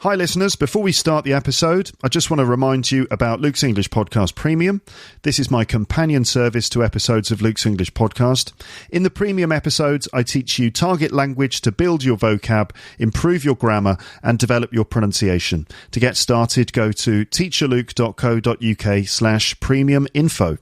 Hi listeners, before we start the episode, I just want to remind you about Luke's English Podcast Premium. This is my companion service to episodes of Luke's English Podcast. In the premium episodes, I teach you target language to build your vocab, improve your grammar and develop your pronunciation. To get started, go to teacherluke.co.uk/premium info.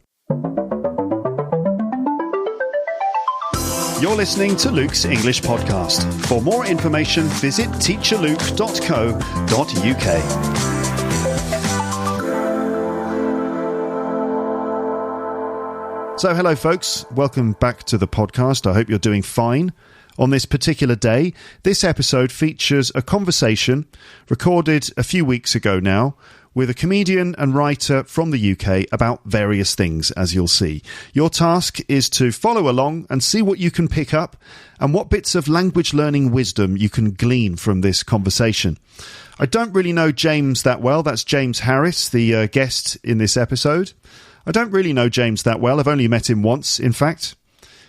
You're listening to Luke's English Podcast. For more information, visit teacherluke.co.uk. So hello folks, welcome back to the podcast. I hope you're doing fine. On this particular day, this episode features a conversation recorded a few weeks ago now with a comedian and writer from the UK about various things, as you'll see. Your task is to follow along and see what you can pick up and what bits of language learning wisdom you can glean from this conversation. I don't really know James that well. That's James Harris, the guest in this episode. I don't really know James that well. I've only met him once, in fact.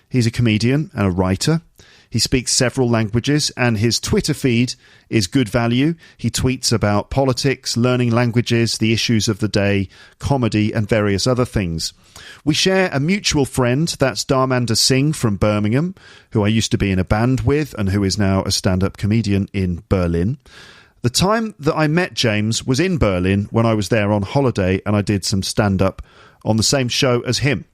He's a comedian and a writer. He speaks several languages and his Twitter feed is good value. He tweets about politics, learning languages, the issues of the day, comedy and various other things. We share a mutual friend, that's Dharminder Singh from Birmingham, who I used to be in a band with and who is now a stand-up comedian in Berlin. The time that I met James was in Berlin when I was there on holiday and I did some stand-up on the same show as him.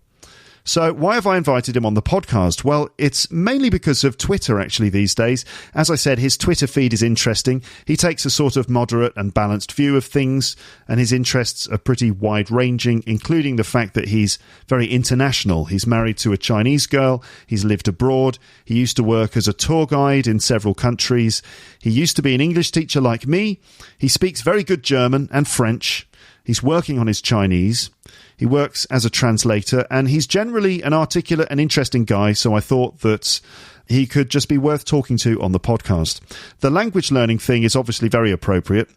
So why have I invited him on the podcast? Well, it's mainly because of Twitter, actually, these days. As I said, his Twitter feed is interesting. He takes a sort of moderate and balanced view of things, and his interests are pretty wide-ranging, including the fact that he's very international. He's married to a Chinese girl. He's lived abroad. He used to work as a tour guide in several countries. He used to be an English teacher like me. He speaks very good German and French. He's working on his Chinese. He works as a translator, and he's generally an articulate and interesting guy, so I thought that he could just be worth talking to on the podcast. The language learning thing is obviously very appropriate,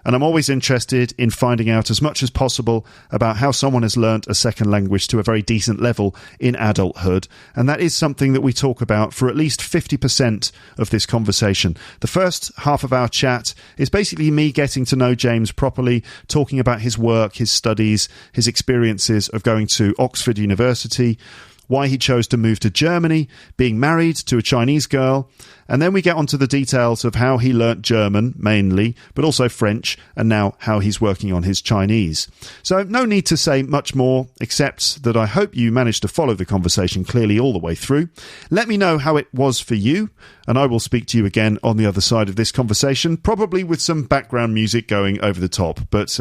and I'm always interested in finding out as much as possible about how someone has learnt a second language to a very decent level in adulthood, and that is something that we talk about for at least 50% of this conversation. The first half of our chat is basically me getting to know James properly, talking about his work, his studies, his experiences of going to Oxford University, why he chose to move to Germany, being married to a Chinese girl, and then we get onto the details of how he learnt German, mainly, but also French, and now how he's working on his Chinese. So no need to say much more, except that I hope you managed to follow the conversation clearly all the way through. Let me know how it was for you, and I will speak to you again on the other side of this conversation, probably with some background music going over the top. But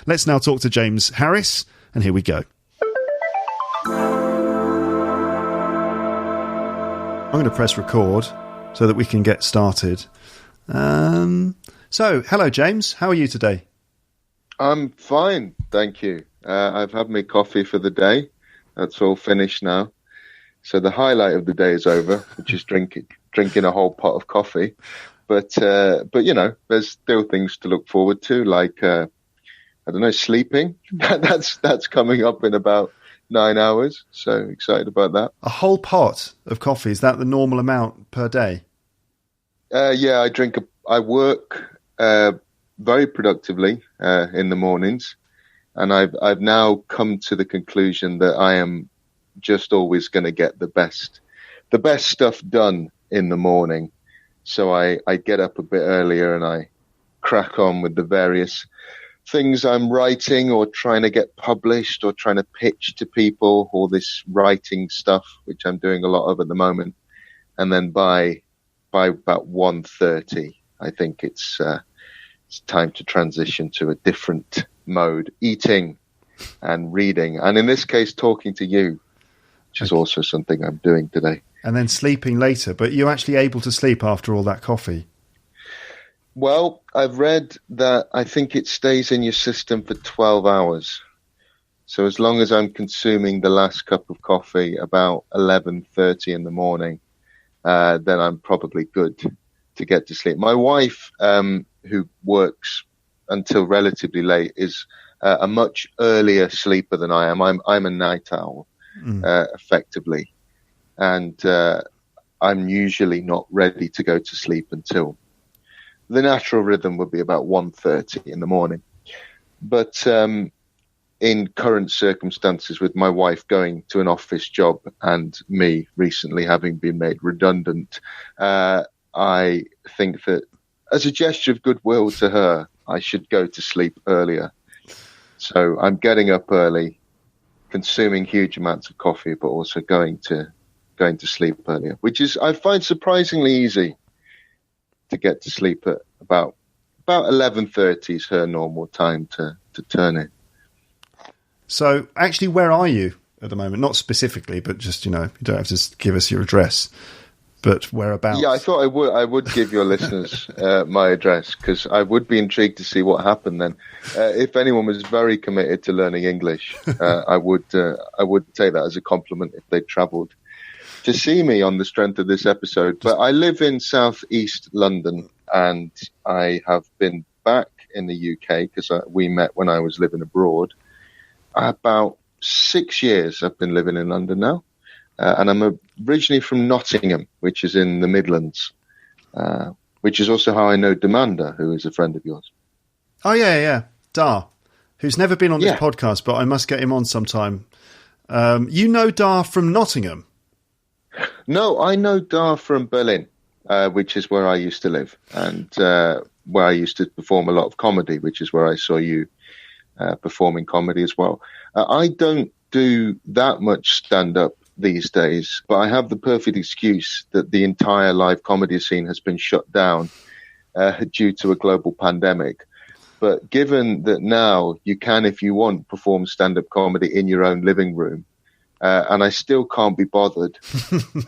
let's now talk to James Harris, and here we go. I'm going to press record so that we can get started. So, hello, James. How are you today? I'm fine, thank you. I've had my coffee for the day. That's all finished now. So the highlight of the day is over, which is drinking a whole pot of coffee. But you know, there's still things to look forward to, like I don't know, sleeping. That's coming up in about 9 hours, so excited about that. A whole pot of coffee, is that the normal amount per day? Yeah, I work very productively in the mornings, and I've now come to the conclusion that I am just always going to get the best stuff done in the morning. So I get up a bit earlier and I crack on with the various things I'm writing or trying to get published or trying to pitch to people, all this writing stuff, which I'm doing a lot of at the moment. And then by about 1:30, I think it's time to transition to a different mode, eating and reading. And in this case, talking to you, which is also something I'm doing today. And then sleeping later. But you're actually able to sleep after all that coffee? Well, I've read that I think it stays in your system for 12 hours. So as long as I'm consuming the last cup of coffee about 11:30 in the morning, then I'm probably good to get to sleep. My wife, who works until relatively late, is a much earlier sleeper than I am. I'm a night owl, effectively. And I'm usually not ready to go to sleep until the natural rhythm would be about 1:30 in the morning. But in current circumstances, with my wife going to an office job and me recently having been made redundant, I think that as a gesture of goodwill to her, I should go to sleep earlier. So I'm getting up early, consuming huge amounts of coffee, but also going to sleep earlier, which is, I find, surprisingly easy to get to sleep at about 11:30 is her normal time to turn in. So actually, where are you at the moment? Not specifically, but just, you don't have to give us your address, but whereabouts? Yeah, I thought I would give your listeners my address, because I would be intrigued to see what happened then. If anyone was very committed to learning English, I would take that as a compliment if they travelled to see me on the strength of this episode. But I live in southeast London, and I have been back in the UK because we met when I was living abroad. About 6 years I've been living in London now. And I'm originally from Nottingham, which is in the Midlands, which is also how I know Demanda, who is a friend of yours. Oh, yeah. Dar, who's never been on this podcast, but I must get him on sometime. You know Dar from Nottingham? No, I know Dar from Berlin, which is where I used to live, and where I used to perform a lot of comedy, which is where I saw you performing comedy as well. I don't do that much stand-up these days, but I have the perfect excuse that the entire live comedy scene has been shut down due to a global pandemic. But given that now you can, if you want, perform stand-up comedy in your own living room, and I still can't be bothered,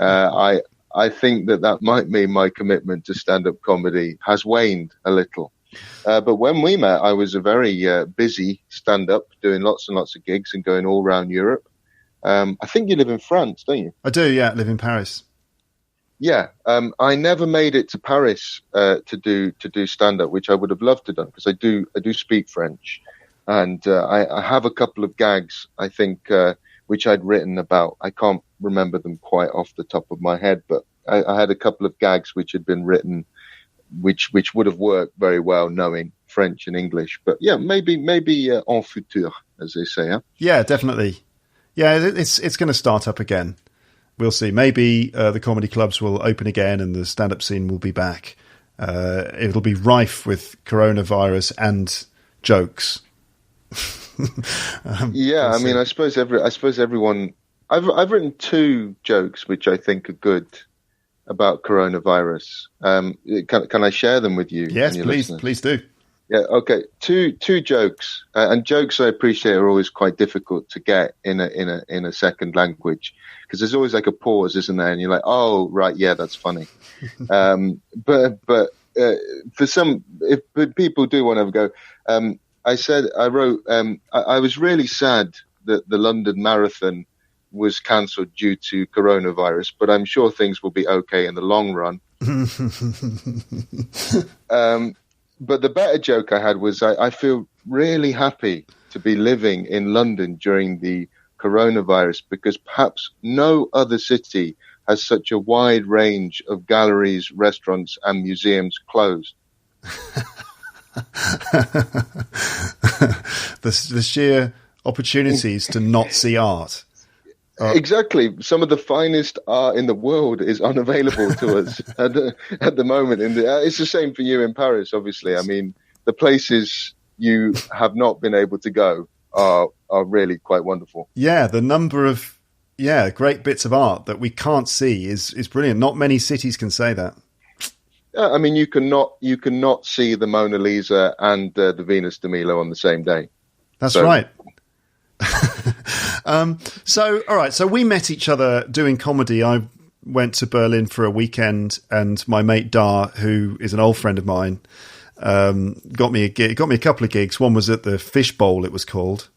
I think that might mean my commitment to stand-up comedy has waned a little. But when we met, I was a very busy stand-up, doing lots and lots of gigs and going all around Europe. I think you live in France, don't you? I do, yeah. I live in Paris. Yeah. I never made it to Paris to do stand-up, which I would have loved to do, because I do speak French. And I have a couple of gags, I think, which I'd written about. I can't remember them quite off the top of my head, but I had a couple of gags which had been written, which would have worked very well knowing French and English. But yeah, maybe en futur, as they say. Huh? Yeah, definitely. Yeah, it's going to start up again. We'll see. Maybe the comedy clubs will open again and the stand-up scene will be back. It'll be rife with coronavirus and jokes. Yeah, I mean, I suppose everyone. I've written 2 jokes which I think are good about coronavirus. Can I share them with you? Yes, please do. Yeah, okay. Two jokes, and jokes I appreciate are always quite difficult to get in a second language, because there's always like a pause, isn't there? And you're like, oh right, yeah, that's funny. But for some, if people do want to go, I wrote, I was really sad that the London Marathon was cancelled due to coronavirus, but I'm sure things will be okay in the long run. But the better joke I had was I feel really happy to be living in London during the coronavirus, because perhaps no other city has such a wide range of galleries, restaurants and museums closed. The sheer opportunities to not see art. Exactly. Some of the finest art in the world is unavailable to us at the moment. It's the same for you in Paris, obviously. I mean, the places you have not been able to go are really quite wonderful. Yeah, the number of great bits of art that we can't see is brilliant. Not many cities can say that. Yeah, I mean, you cannot see the Mona Lisa and the Venus de Milo on the same day. That's right. So, all right. So we met each other doing comedy. I went to Berlin for a weekend, and my mate Dar, who is an old friend of mine, got me a couple of gigs. One was at the Fish Bowl, it was called,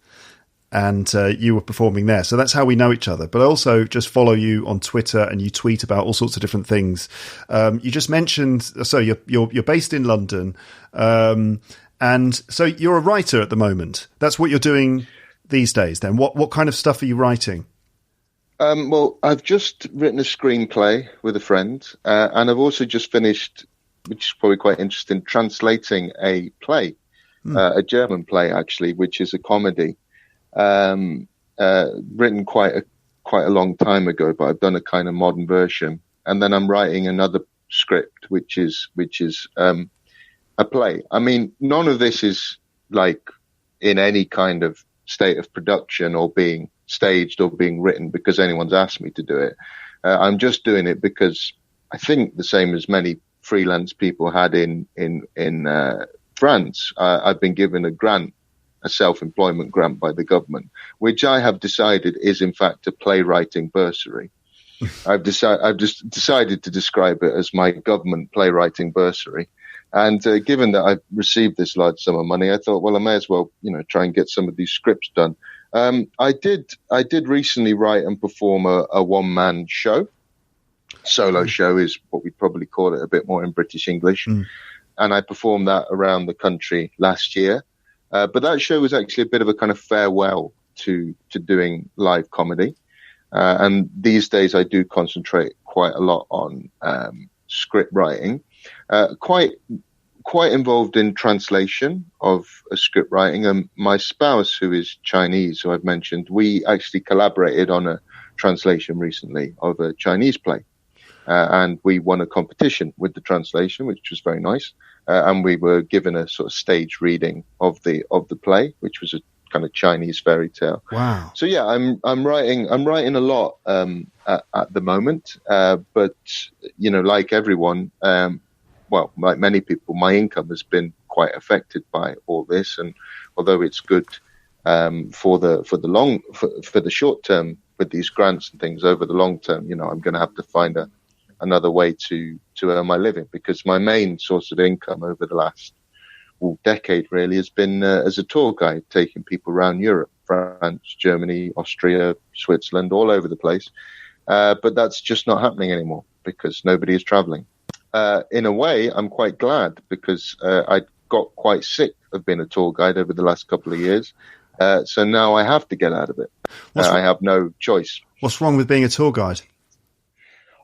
and you were performing there. So that's how we know each other. But I also just follow you on Twitter, and you tweet about all sorts of different things. You just mentioned, so you're based in London, and so you're a writer at the moment. That's what you're doing these days. Then what kind of stuff are you writing? Well, I've just written a screenplay with a friend, and I've also just finished which is probably quite interesting, translating a play, a German play actually, which is a comedy, written quite a long time ago, but I've done a kind of modern version, and then I'm writing another script, which is a play. I mean, none of this is like in any kind of state of production or being staged or being written because anyone's asked me to do it. I'm just doing it because I think the same as many freelance people had in France. I've been given a grant, a self-employment grant by the government, which I have decided is in fact a playwriting bursary. I've just decided to describe it as my government playwriting bursary. And given that I've received this large sum of money, I thought, well, I may as well, try and get some of these scripts done. I did recently write and perform a one-man show. Solo show is what we'd probably call it a bit more in British English. And I performed that around the country last year. But that show was actually a bit of a kind of farewell to doing live comedy. And these days I do concentrate quite a lot on script writing. Quite involved in translation of a script writing. And my spouse, who is Chinese, who I've mentioned, we actually collaborated on a translation recently of a Chinese play. And we won a competition with the translation, which was very nice. And we were given a sort of stage reading of the play, which was a kind of Chinese fairy tale. Wow. So yeah, I'm writing a lot at the moment. But like everyone, well, like many people, my income has been quite affected by all this. And although it's good for the short term with these grants and things, over the long term, I'm going to have to find another way to earn my living, because my main source of income over the last decade really has been as a tour guide, taking people around Europe, France, Germany, Austria, Switzerland, all over the place. But that's just not happening anymore because nobody is traveling. In a way, I'm quite glad, because I got quite sick of being a tour guide over the last couple of years. So now I have to get out of it. I have no choice. What's wrong with being a tour guide?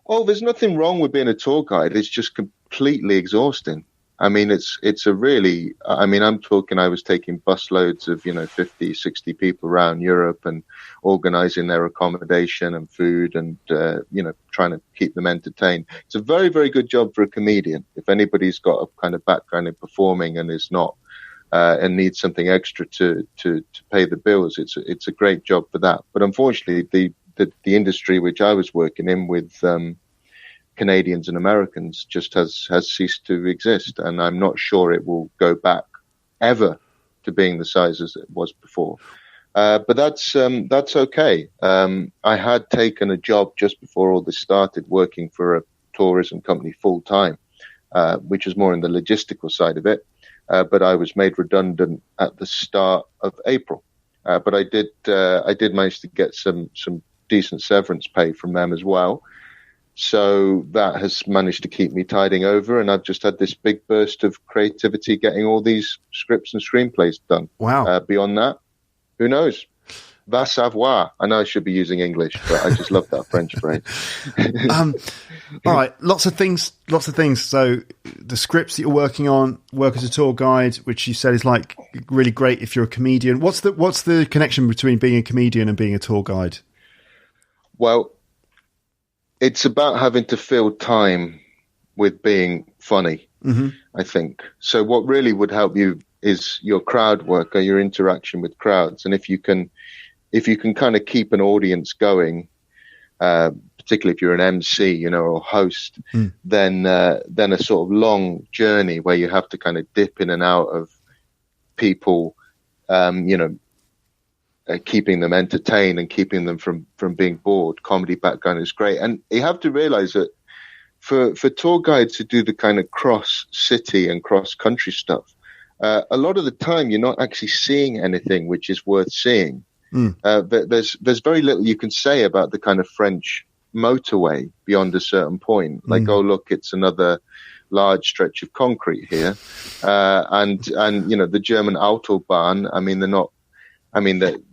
Oh, there's nothing wrong with being a tour guide. It's just completely exhausting. I mean, it's a really, I'm talking, I was taking busloads of, 50, 60 people around Europe and organizing their accommodation and food and, trying to keep them entertained. It's a very, very good job for a comedian. If anybody's got a kind of background in performing and is not, and needs something extra to pay the bills, it's a great job for that. But unfortunately, the industry which I was working in with, Canadians and Americans just has ceased to exist, and I'm not sure it will go back ever to being the size as it was before. But that's okay. I had taken a job just before all this started, working for a tourism company full time, which was more in the logistical side of it. But I was made redundant at the start of April. But I did manage to get some decent severance pay from them as well. So that has managed to keep me tiding over, and I've just had this big burst of creativity getting all these scripts and screenplays done. Wow. Beyond that, who knows? Va savoir. I know I should be using English, but I just love that French phrase. All right, lots of things. So the scripts that you're working on, work as a tour guide, which you said is like really great if you're a comedian. What's the connection between being a comedian and being a tour guide? Well, it's about having to fill time with being funny, I think. So what really would help you is your crowd work or your interaction with crowds. And if you can kind of keep an audience going, particularly if you're an MC, or host, then a sort of long journey where you have to kind of dip in and out of people, keeping them entertained and keeping them from being bored. Comedy background is great. And you have to realize that for tour guides to do the kind of cross city and cross country stuff, a lot of the time you're not actually seeing anything which is worth seeing. There's very little you can say about the kind of French motorway beyond a certain point. Like, oh, look, it's another large stretch of concrete here. And the German Autobahn,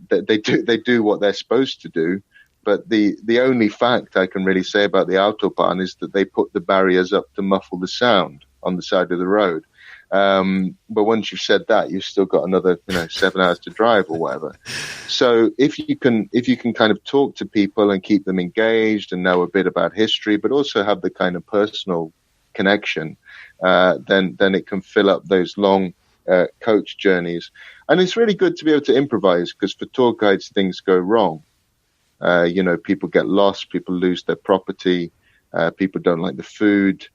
they do what they're supposed to do, but the only fact I can really say about the Autobahn is that they put the barriers up to muffle the sound. on the side of the road. But once you've said that, you've still got another, 7 hours to drive or whatever. So if you can kind of talk to people and keep them engaged and know a bit about history, but also have the kind of personal connection, then it can fill up those long coach journeys. And it's really good to be able to improvise, because for tour guides, things go wrong. People get lost, people lose their property, people don't like the food,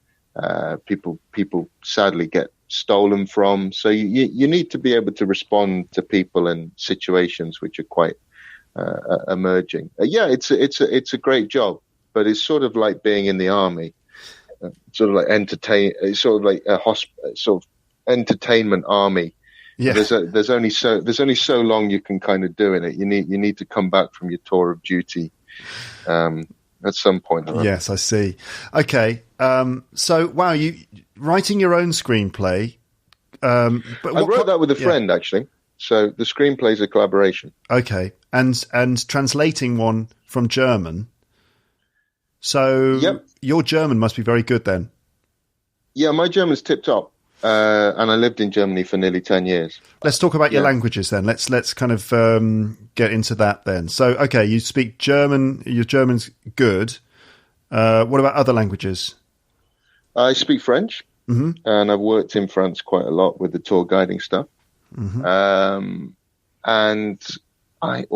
people sadly get stolen from. So you need to be able to respond to people in situations which are quite emerging. It's a great job, but it's sort of like being in the army, sort of like it's sort of like a sort of entertainment army. Yeah. There's only so long you can kind of do in it. You need to come back from your tour of duty at some point. Yes, I see. Okay. So, wow, you writing your own screenplay. But I wrote that with a friend, actually. So the screenplay is a collaboration. Okay. And translating one from German. So yep. Your German must be very good then. Yeah, my German's tip-top. And I lived in Germany for nearly 10 years. Let's talk about your languages then. Let's kind of get into that then. So, okay, you speak German. Your German's good. What about other languages? I speak French, and I've worked in France quite a lot with the tour guiding stuff. And I'm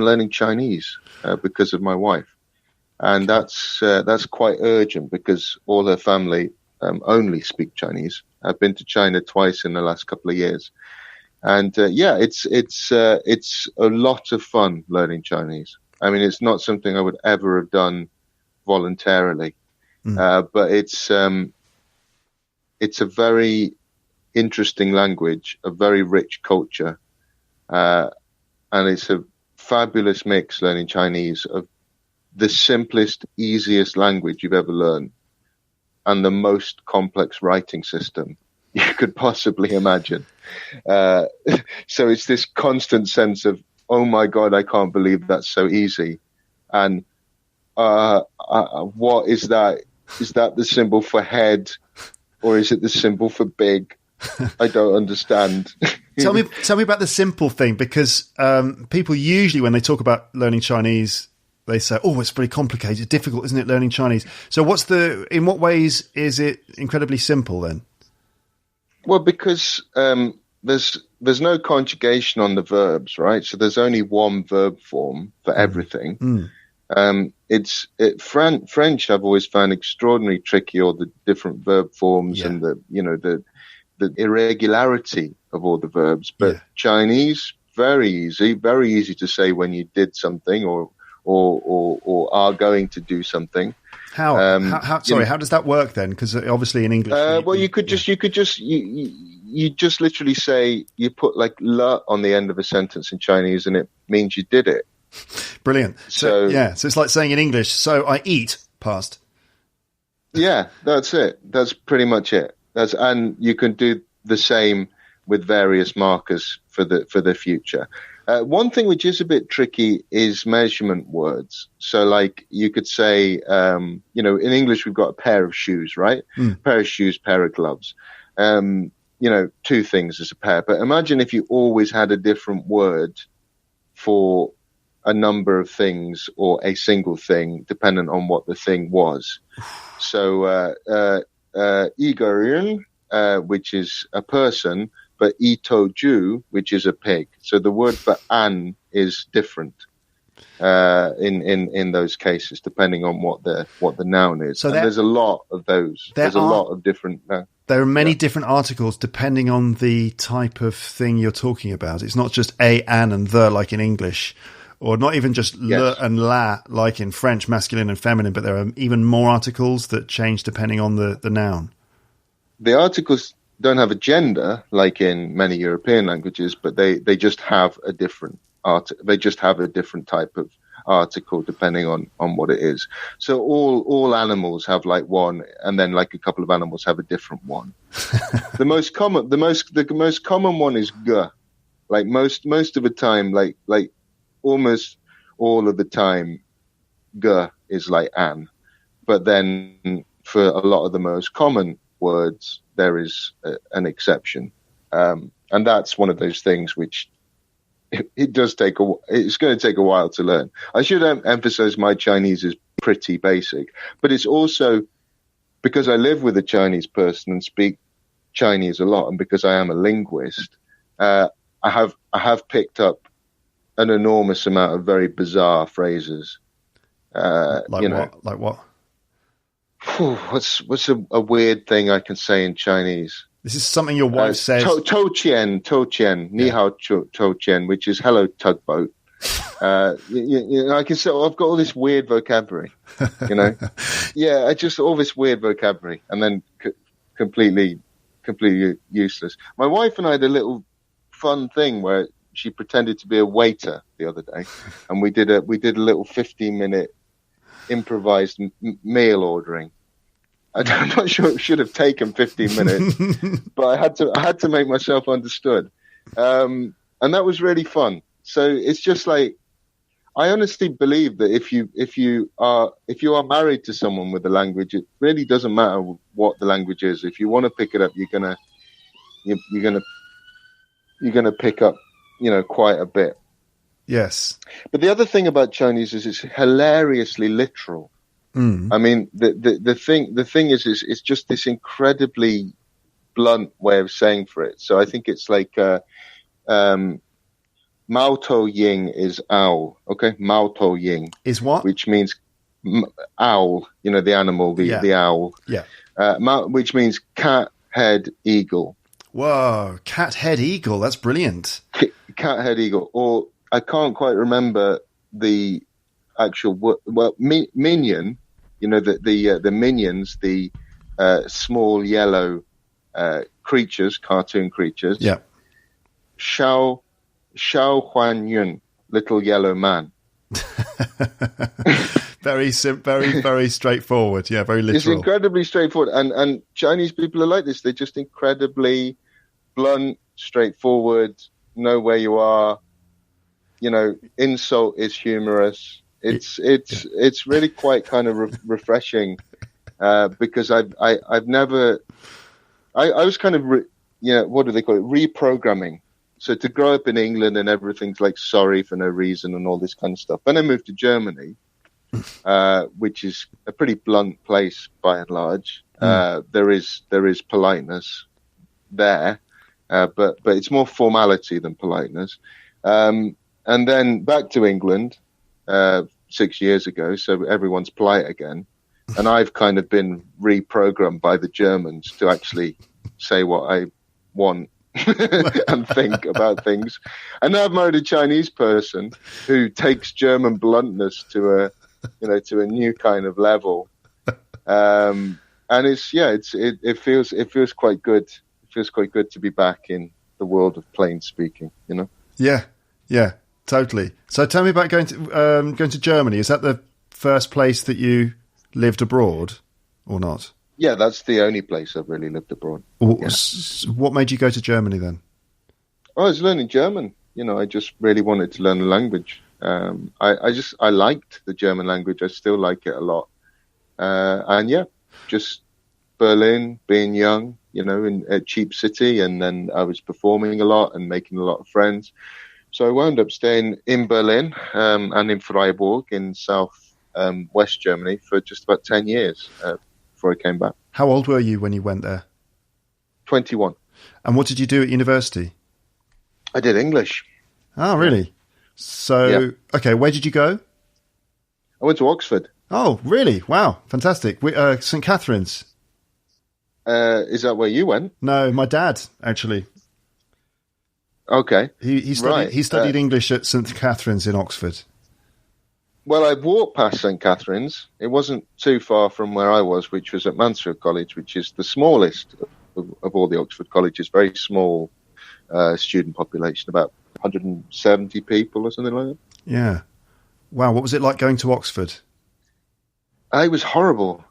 learning Chinese because of my wife, and that's quite urgent because all her family only speak Chinese. I've been to China twice in the last couple of years, and it's a lot of fun learning Chinese. I mean, it's not something I would ever have done voluntarily, but it's a very interesting language, a very rich culture, and it's a fabulous mix learning Chinese of the simplest, easiest language you've ever learned and the most complex writing system you could possibly imagine. So it's this constant sense of, oh my God, I can't believe that's so easy. And what is that? Is that the symbol for head, or is it the symbol for big? I don't understand. Tell me about the simple thing, because people usually, when they talk about learning Chinese, they say, "Oh, it's very complicated, difficult, isn't it, learning Chinese?" So, in what ways is it incredibly simple then? Well, because there's no conjugation on the verbs, right? So there's only one verb form for everything. French I've always found extraordinarily tricky, all the different verb forms and the irregularity of all the verbs. But Chinese, very easy to say when you did something or are going to do something. How does that work then? Because obviously in English, you just literally say, you put like "le" on the end of a sentence in Chinese, and it means you did it. Brilliant. So it's like saying in English, "So I eat," past. Yeah, that's it. That's pretty much it. And you can do the same with various markers for the future. One thing which is a bit tricky is measurement words. So like you could say, in English, we've got a pair of shoes, right? Pair of shoes, pair of gloves. Two things as a pair. But imagine if you always had a different word for a number of things or a single thing, dependent on what the thing was. So, Igoryon, which is a person, but itoju, which is a pig. So the word for an is different in those cases, depending on what the noun is. So there's a lot of those. There's a lot of different. There are many different articles depending on the type of thing you're talking about. It's not just a, an, and the like in English, or not even just le and la like in French, masculine and feminine. But there are even more articles that change depending on the noun. The articles don't have a gender like in many European languages, but they just have a different they just have a different type of article depending on what it is. So all animals have like one, and then like a couple of animals have a different one. The most common one is g. Like most of the time, like almost all of the time, g is like an. But then for a lot of the most common words, there is an exception. And that's one of those things which it does take it's going to take a while to learn. I should emphasize my Chinese is pretty basic, but it's also because I live with a Chinese person and speak Chinese a lot, and because I am a linguist, I have picked up an enormous amount of very bizarre phrases. Like what? What's a weird thing I can say in Chinese? This is something your wife says. To qian, ni hao to qian, which is hello tugboat. I can say I've got all this weird vocabulary, I just all this weird vocabulary, and then completely useless. My wife and I had a little fun thing where she pretended to be a waiter the other day, and we did a little 15-minute improvised meal ordering. I'm not sure it should have taken 15 minutes, but I had to make myself understood, and that was really fun. So it's just like, I honestly believe that if you are married to someone with a language, it really doesn't matter what the language is. If you want to pick it up, you're gonna pick up, quite a bit. Yes. But the other thing about Chinese is it's hilariously literal. I mean, the thing is it's just this incredibly blunt way of saying for it. So I think it's like Mao To Ying is owl. Okay, Mao To Ying is what? Which means owl. The animal, the owl. Yeah. Which means cat head eagle. Whoa, cat head eagle. That's brilliant. Cat head eagle. Or I can't quite remember the actual word. Well, minion. The minions, the small yellow creatures, cartoon creatures. Yeah. Xiao Huan Yun, little yellow man. Very straightforward. Yeah, very literal. It's incredibly straightforward, and Chinese people are like this. They're just incredibly blunt, straightforward. Know where you are. Insult is humorous. It's really quite kind of refreshing because I've never I was kind of what do they call it, reprogramming. So to grow up in England and everything's like sorry for no reason and all this kind of stuff. When I moved to Germany, which is a pretty blunt place by and large, there is politeness there, but it's more formality than politeness. And then back to England 6 years ago, so everyone's polite again. And I've kind of been reprogrammed by the Germans to actually say what I want and think about things. And now I've married a Chinese person who takes German bluntness to a new kind of level. And it feels quite good. It feels quite good to be back in the world of plain speaking, Yeah, totally. So tell me about going to Germany. Is that the first place that you lived abroad or not? Yeah, that's the only place I've really lived abroad. What made you go to Germany then? I was learning German. I just really wanted to learn the language. I liked the German language. I still like it a lot. Just Berlin, being young, in a cheap city. And then I was performing a lot and making a lot of friends. So I wound up staying in Berlin and in Freiburg in West Germany for just about 10 years before I came back. How old were you when you went there? 21. And what did you do at university? I did English. Oh, really? So, Okay, where did you go? I went to Oxford. Oh, really? Wow, fantastic. St. Catherine's. Is that where you went? No, my dad, actually. Okay. He studied English at St. Catherine's in Oxford. Well, I walked past St. Catherine's. It wasn't too far from where I was, which was at Mansfield College, which is the smallest of all the Oxford colleges. Very small student population, about 170 people or something like that. Yeah. Wow, what was it like going to Oxford? It was horrible.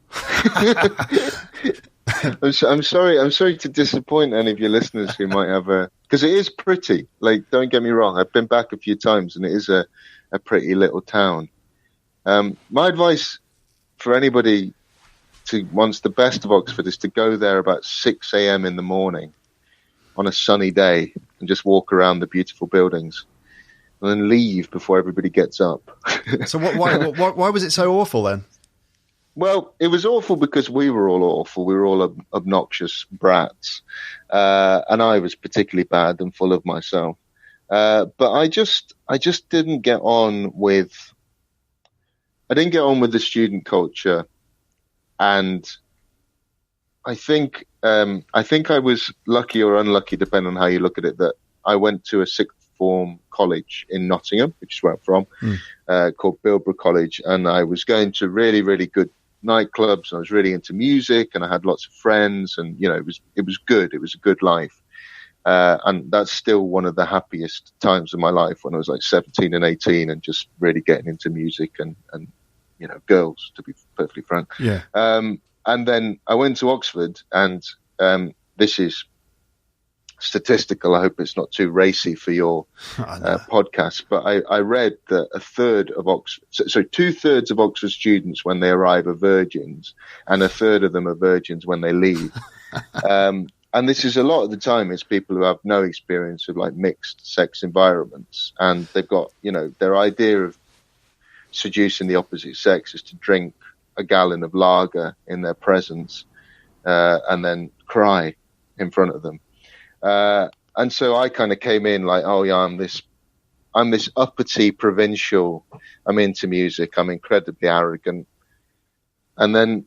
I'm sorry to disappoint any of your listeners who might have because it is pretty. Like, don't get me wrong, I've been back a few times and it is a pretty little town. My advice for anybody the best of Oxford is to go there about 6 a.m. in the morning on a sunny day and just walk around the beautiful buildings and then leave before everybody gets up. So why was it so awful then? Well, it was awful because we were all awful. We were all obnoxious brats. And I was particularly bad and full of myself. But I just didn't get on with the student culture. And I think I was lucky or unlucky, depending on how you look at it, that I went to a sixth form college in Nottingham, which is where I'm from, called Bilborough College. And I was going to really, really good nightclubs, and I was really into music, and I had lots of friends, and it was good. It was a good life, and that's still one of the happiest times of my life, when I was like 17 and 18 and just really getting into music and girls, to be perfectly frank. Yeah. And then I went to Oxford, and this is statistical. I hope it's not too racy for your podcast, but I read that 2/3 of Oxford students, when they arrive, are virgins, and 1/3 of them are virgins when they leave. And this is a lot of the time, it's people who have no experience of like mixed sex environments, and they've got, their idea of seducing the opposite sex is to drink a gallon of lager in their presence, and then cry in front of them. And so I kind of came in like, oh yeah, I'm this uppity provincial. I'm into music. I'm incredibly arrogant. And then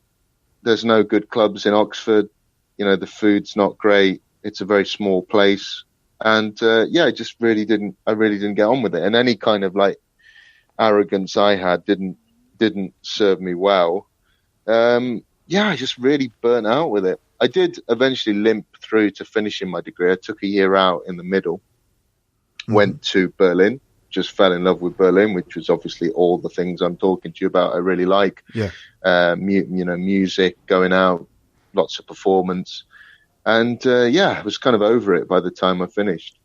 there's no good clubs in Oxford. The food's not great. It's a very small place. And, I just really didn't get on with it. And any kind of like arrogance I had didn't serve me well. I just really burnt out with it. I did eventually limp through to finishing my degree. I took a year out in the middle, went to Berlin, just fell in love with Berlin, which was obviously all the things I'm talking to you about. I really like, music, going out, lots of performance. And, I was kind of over it by the time I finished.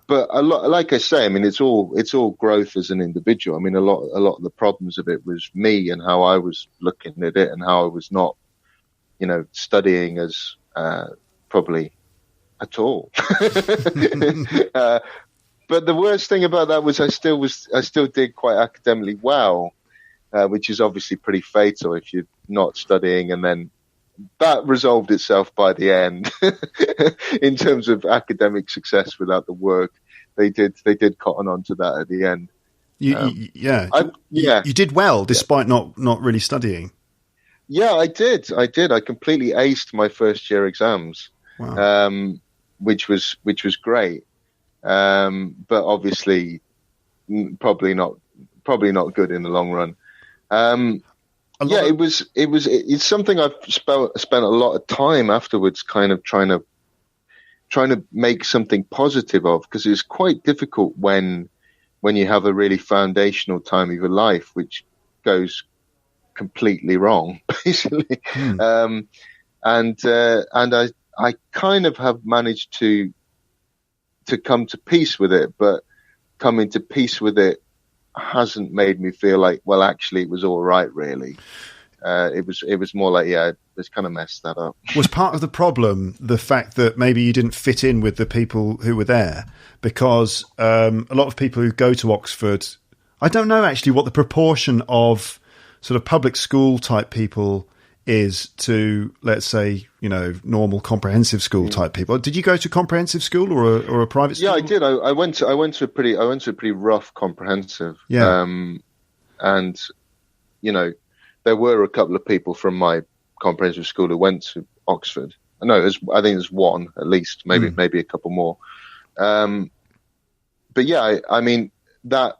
But like I say, I mean, it's all growth as an individual. I mean, a lot of the problems of it was me and how I was looking at it and how I was not, studying as probably at all. But the worst thing about that was I still did quite academically well, which is obviously pretty fatal if you're not studying, and then that resolved itself by the end. In terms of academic success without the work, they did cotton on to that at the end. You did well despite not really studying. Yeah, I did. I completely aced my first year exams, which was great. But obviously, probably not good in the long run. It's something I've spent a lot of time afterwards, kind of trying to make something positive of, because it's quite difficult when you have a really foundational time of your life which goes completely wrong, basically. And I kind of have managed to come to peace with it, but coming to peace with it hasn't made me feel like, well, actually it was all right, really. It was more like, it's kind of messed that up. Was part of the problem the fact that maybe you didn't fit in with the people who were there? Because a lot of people who go to Oxford, I don't know actually what the proportion of sort of public school type people is to, let's say, normal comprehensive school type people. Did you go to comprehensive school or a private school? Yeah, I did. I went to a pretty rough comprehensive. Yeah. And there were a couple of people from my comprehensive school who went to Oxford. No, I think there's one at least, maybe a couple more. But yeah, I mean that.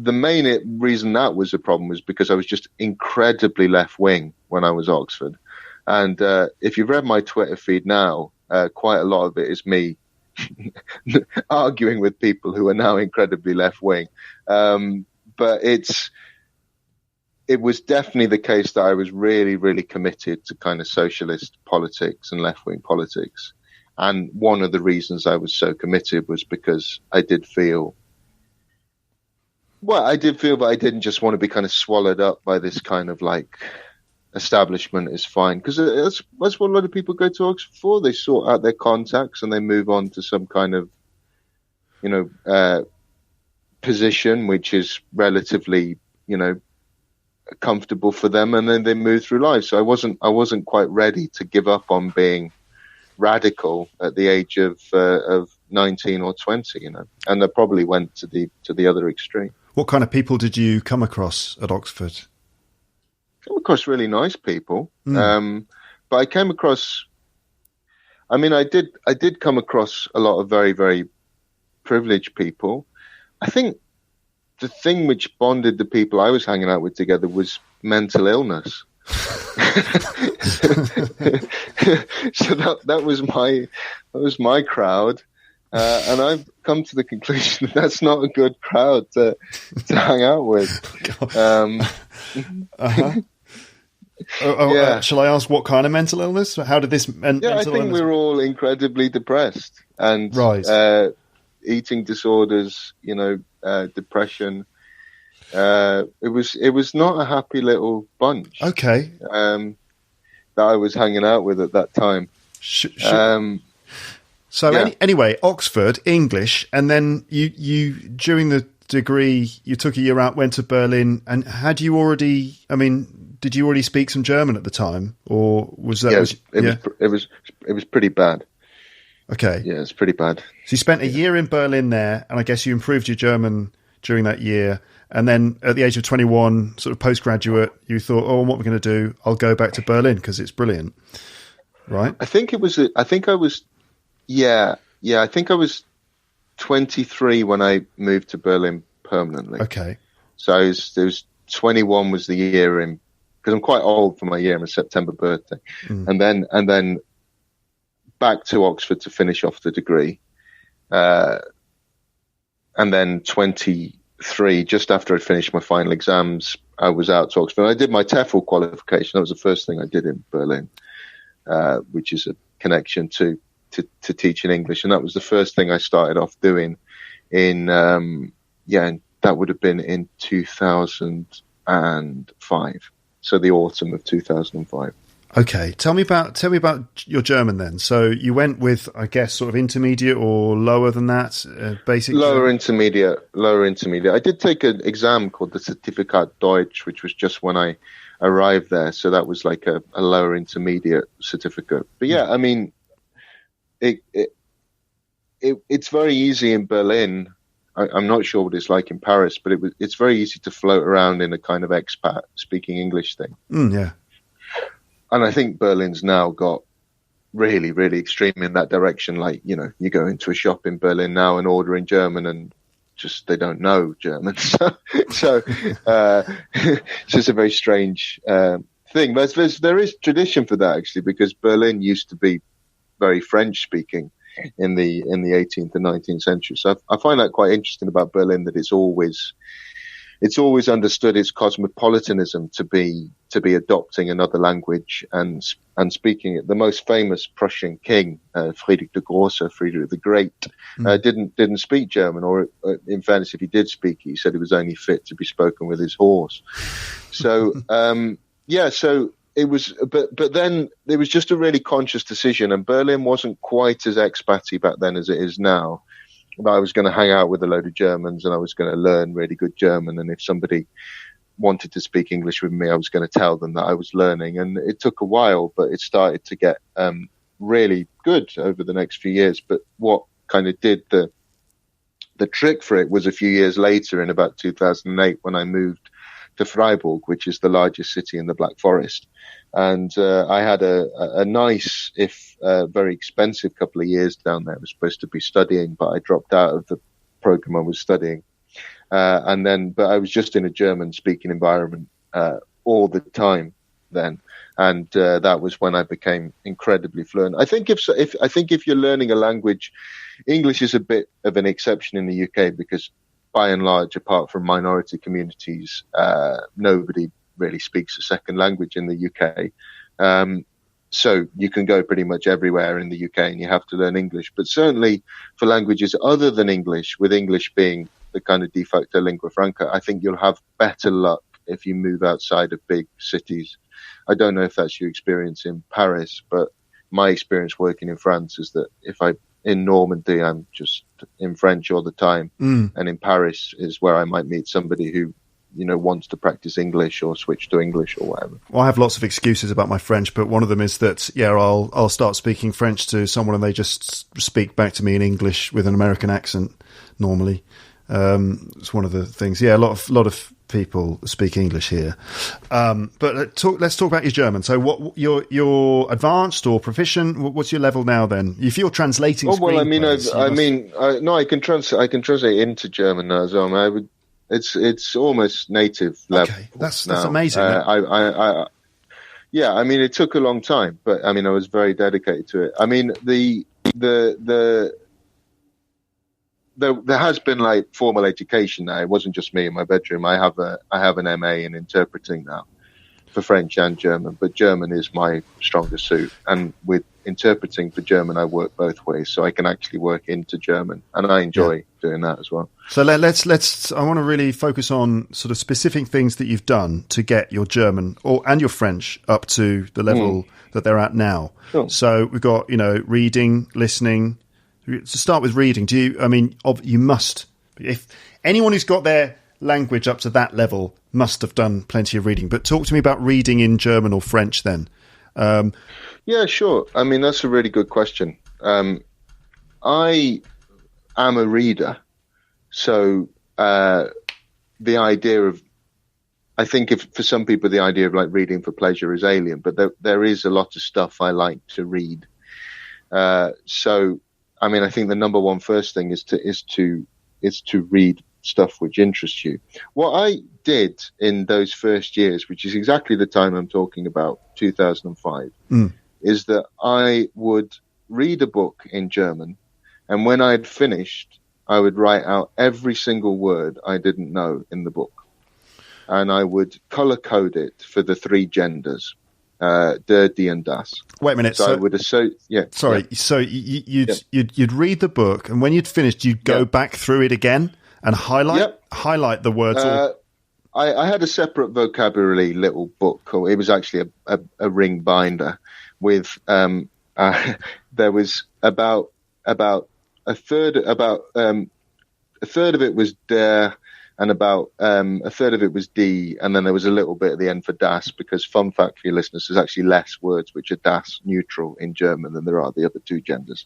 The main reason that was a problem was because I was just incredibly left-wing when I was Oxford. And if you've read my Twitter feed now, quite a lot of it is me arguing with people who are now incredibly left-wing. But it was definitely the case that I was really, really committed to kind of socialist politics and left-wing politics. And one of the reasons I was so committed was because I did feel that I didn't just want to be kind of swallowed up by this kind of like establishment is fine, because that's what a lot of people go to Oxford for. They sort out their contacts and they move on to some kind of, position which is relatively, comfortable for them, and then they move through life. So I wasn't quite ready to give up on being radical at the age of 19 or 20, and I probably went to the other extreme. What kind of people did you come across at Oxford? Come across really nice people, but I came across. I mean, I did come across a lot of very, very privileged people. I think the thing which bonded the people I was hanging out with together was mental illness. So that was my crowd, and I've come to the conclusion that that's not a good crowd to hang out with. Shall I ask what kind of mental illness? How did this mental illness? I think we're all incredibly depressed, and eating disorders, depression. It was not a happy little bunch. Okay. That I was hanging out with at that time. Anyway, Oxford, English, and then you during the degree, you took a year out, went to Berlin, and did you already speak some German at the time, or was that? It was pretty bad. Okay. Yeah, it's pretty bad. So you spent a year in Berlin there, and I guess you improved your German during that year. And then at the age of 21, sort of postgraduate, you thought, what we're going to do, I'll go back to Berlin because it's brilliant. Right? I think I was 23 when I moved to Berlin permanently. Okay. So there was 21 was the year in, because I'm quite old for my year. I'm a September birthday. And then back to Oxford to finish off the degree. And then 23, just after I'd finished my final exams, I was out to Oxford. I did my TEFL qualification. That was the first thing I did in Berlin, which is a connection to teaching English. And that was the first thing I started off doing in, and that would have been in 2005. So the autumn of 2005. Okay, tell me about your German then. So you went with, I guess, sort of intermediate or lower than that, basic. Lower intermediate. I did take an exam called the Certifikat Deutsch, which was just when I arrived there. So that was like a lower intermediate certificate. But yeah, I mean, it's very easy in Berlin. I'm not sure what it's like in Paris, but it's very easy to float around in a kind of expat speaking English thing. Yeah. And I think Berlin's now got really, really extreme in that direction. Like, you go into a shop in Berlin now and order in German and just they don't know German. So it's a very strange thing. But there is tradition for that, actually, because Berlin used to be very French speaking in the 18th and 19th century. So I find that quite interesting about Berlin, that it's always understood its cosmopolitanism to be adopting another language and speaking it. The most famous Prussian king, Friedrich the Great, didn't speak German, or in fairness, if he did speak, he said it was only fit to be spoken with his horse. So, so it was, but then it was just a really conscious decision, and Berlin wasn't quite as expaty back then as it is now. I was going to hang out with a load of Germans and I was going to learn really good German. And if somebody wanted to speak English with me, I was going to tell them that I was learning. And it took a while, but it started to get really good over the next few years. But what kind of did the trick for it was a few years later, in about 2008, when I moved to Freiburg, which is the largest city in the Black Forest. And I had a nice, if very expensive, couple of years down there. I was supposed to be studying, but I dropped out of the program I was studying. But I was just in a German-speaking environment all the time then, and that was when I became incredibly fluent. I think if you're learning a language, English is a bit of an exception in the UK, because by and large, apart from minority communities, nobody really speaks a second language in the UK. So you can go pretty much everywhere in the UK and you have to learn English. But certainly for languages other than English, with English being the kind of de facto lingua franca, I think you'll have better luck if you move outside of big cities. I don't know if that's your experience in Paris, but my experience working in France is that in Normandy, I'm just in French all the time. And in Paris is where I might meet somebody who, wants to practice English or switch to English or whatever. Well, I have lots of excuses about my French, but one of them is that, I'll start speaking French to someone and they just speak back to me in English with an American accent normally. It's one of the things. Yeah, a lot of people speak English here. But let's talk about your German. So what you're advanced or proficient? What's your level now then? If you're translating screenplays, I can translate into German now as well. It's almost native level. Okay, that's amazing. It took a long time, but I was very dedicated to it. There has been like formal education now. It wasn't just me in my bedroom. I have an MA in interpreting now for French and German, but German is my strongest suit. And with interpreting for German, I work both ways, so I can actually work into German, and I enjoy doing that as well. So let's. I want to really focus on sort of specific things that you've done to get your German and your French up to the level that they're at now. Sure. So we've got reading, listening. To start with reading, you must. If anyone who's got their language up to that level must have done plenty of reading. But talk to me about reading in German or French then. Yeah, sure. That's a really good question. I am a reader, so the idea of, I think for some people the idea of like reading for pleasure is alien, but there is a lot of stuff I like to read. I think the number one first thing is to read stuff which interests you. What I did in those first years, which is exactly the time I'm talking about, 2005, is that I would read a book in German, and when I had finished, I would write out every single word I didn't know in the book, and I would color code it for the three genders. Der, die, and das. Wait a minute. So I would Sorry. Yeah. So you'd read the book, and when you'd finished, you'd go back through it again and highlight the words. I had a separate vocabulary little book. It was actually a ring binder with there was about a third of it was der, and about a third of it was D, and then there was a little bit at the end for das, because fun fact for your listeners, there's actually less words which are das neutral in German than there are the other two genders.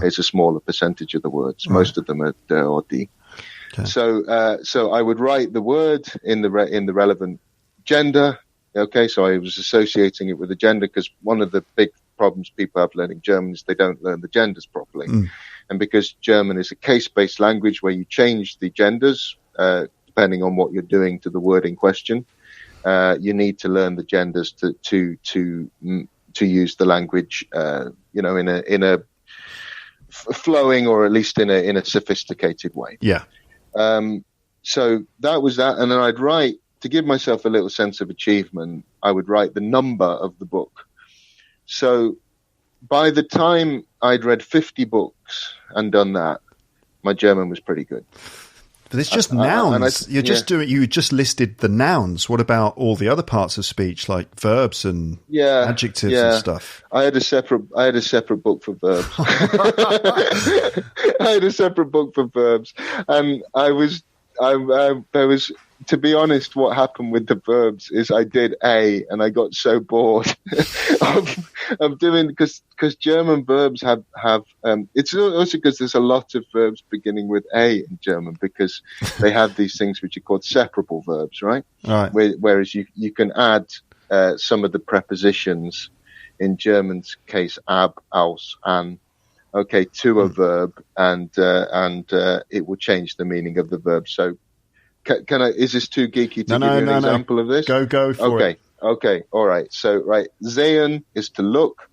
It's a smaller percentage of the words. Right. Most of them are der or D. Okay. So I would write the word in the relevant gender. Okay, so I was associating it with the gender, because one of the big problems people have learning German is they don't learn the genders properly. And because German is a case-based language where you change the genders depending on what you're doing to the word in question, you need to learn the genders to use the language, in a flowing, or at least in a sophisticated way. Yeah. So that was that, and then I'd write, to give myself a little sense of achievement, I would write the number of the book. So by the time I'd read 50 books and done that, my German was pretty good. But it's just nouns. You just listed the nouns. What about all the other parts of speech, like verbs and adjectives and stuff? I had a separate book for verbs. And there was, to be honest, what happened with the verbs is I did A, and I got so bored of doing, because German verbs have it's also because there's a lot of verbs beginning with A in German, because they have these things which are called separable verbs, right? Right. Whereas you can add some of the prepositions, in German's case, ab, aus, an, to a verb, and it will change the meaning of the verb. So can I? Is this too geeky to give you an example of this? Go for it. Okay, all right. So, right, sehen is to look.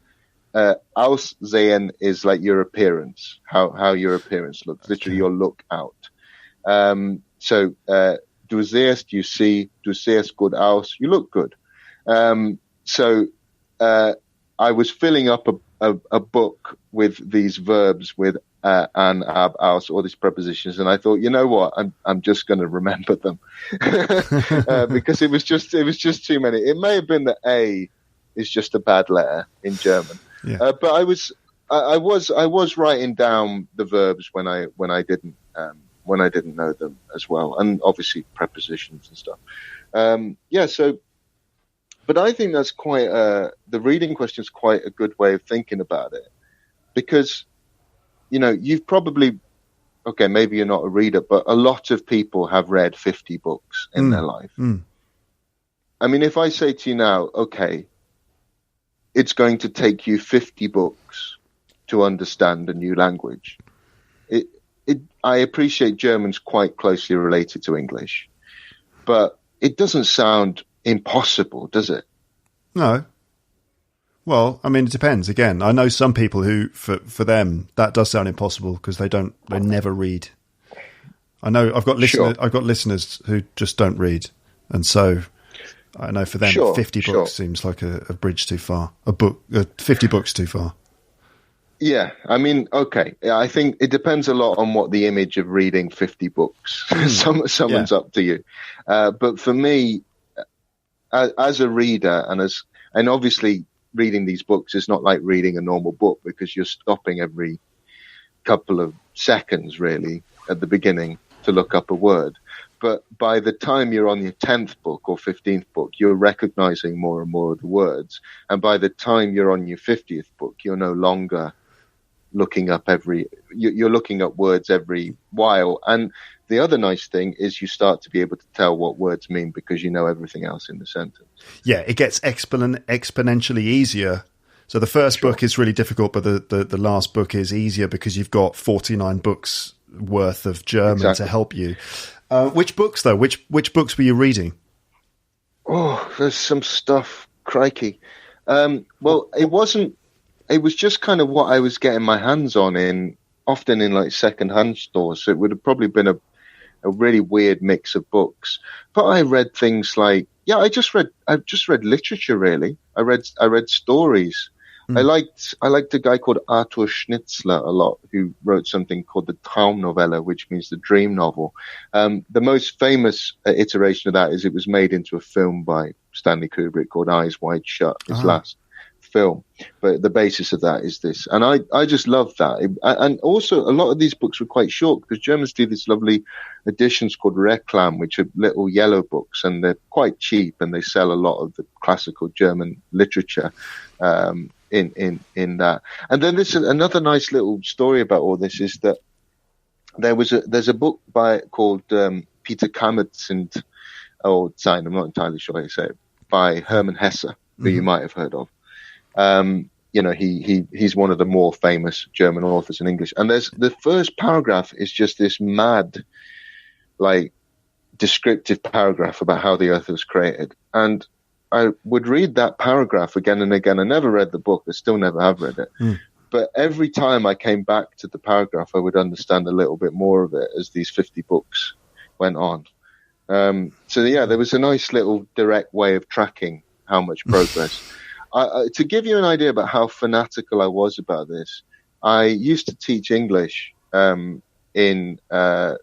Aussehen is like your appearance, how your appearance looks, literally your look out. So, du siehst, you see, du siehst gut aus, you look good. So, I was filling up a book with these verbs, with an, ab, aus, all these prepositions, and I thought, you know what, I'm just going to remember them because it was just too many. It may have been that A is just a bad letter in German. Yeah. But I was writing down the verbs when I didn't know them as well, and obviously prepositions and stuff. But I think that's quite the reading question is quite a good way of thinking about it, because you've probably, okay, maybe you're not a reader, but a lot of people have read 50 books in their life. I mean, if I say to you now, okay, it's going to take you 50 books to understand a new language. I appreciate German's quite closely related to English, but it doesn't sound impossible, does it? No. Well, I mean, it depends. Again, I know some people who, for them, that does sound impossible because they never read. I know I've got listeners who just don't read, and so I know for them, 50 books seems like a bridge too far. 50 books too far. Yeah, I mean, okay. I think it depends a lot on what the image of reading 50 books someone's up to you. But for me, as a reader, and obviously reading these books is not like reading a normal book, because you're stopping every couple of seconds, really, at the beginning to look up a word. But by the time you're on your 10th book or 15th book, you're recognizing more and more of the words. And by the time you're on your 50th book, you're no longer looking up you're looking up words every while. And the other nice thing is you start to be able to tell what words mean because you know everything else in the sentence. Yeah, it gets exponentially easier. So the first book is really difficult, but the last book is easier because you've got 49 books worth of German to help you. Which books, though? Which books were you reading? Oh, there's some stuff. Crikey. Well, it was just kind of what I was getting my hands on often in like second-hand stores. So it would have probably been a really weird mix of books. But I read things like, I just read literature, really. I read stories. I liked a guy called Arthur Schnitzler a lot, who wrote something called the Traumnovelle, which means the dream novel. The most famous iteration of that is it was made into a film by Stanley Kubrick called Eyes Wide Shut, his last film. But the basis of that is this. And I just love that. And also a lot of these books were quite short because Germans do these lovely editions called Reklam, which are little yellow books, and they're quite cheap, and they sell a lot of the classical German literature in that. And then this is another nice little story about all this is that there's a book called Peter Kammerzind, I'm not entirely sure how you say it, by Hermann Hesse, who you might have heard of. He's one of the more famous German authors in English. And the first paragraph is just this mad, like, descriptive paragraph about how the earth was created. And I would read that paragraph again and again. I never read the book. I still never have read it. But every time I came back to the paragraph, I would understand a little bit more of it as these 50 books went on. There was a nice little direct way of tracking how much progress. To give you an idea about how fanatical I was about this, I used to teach English in a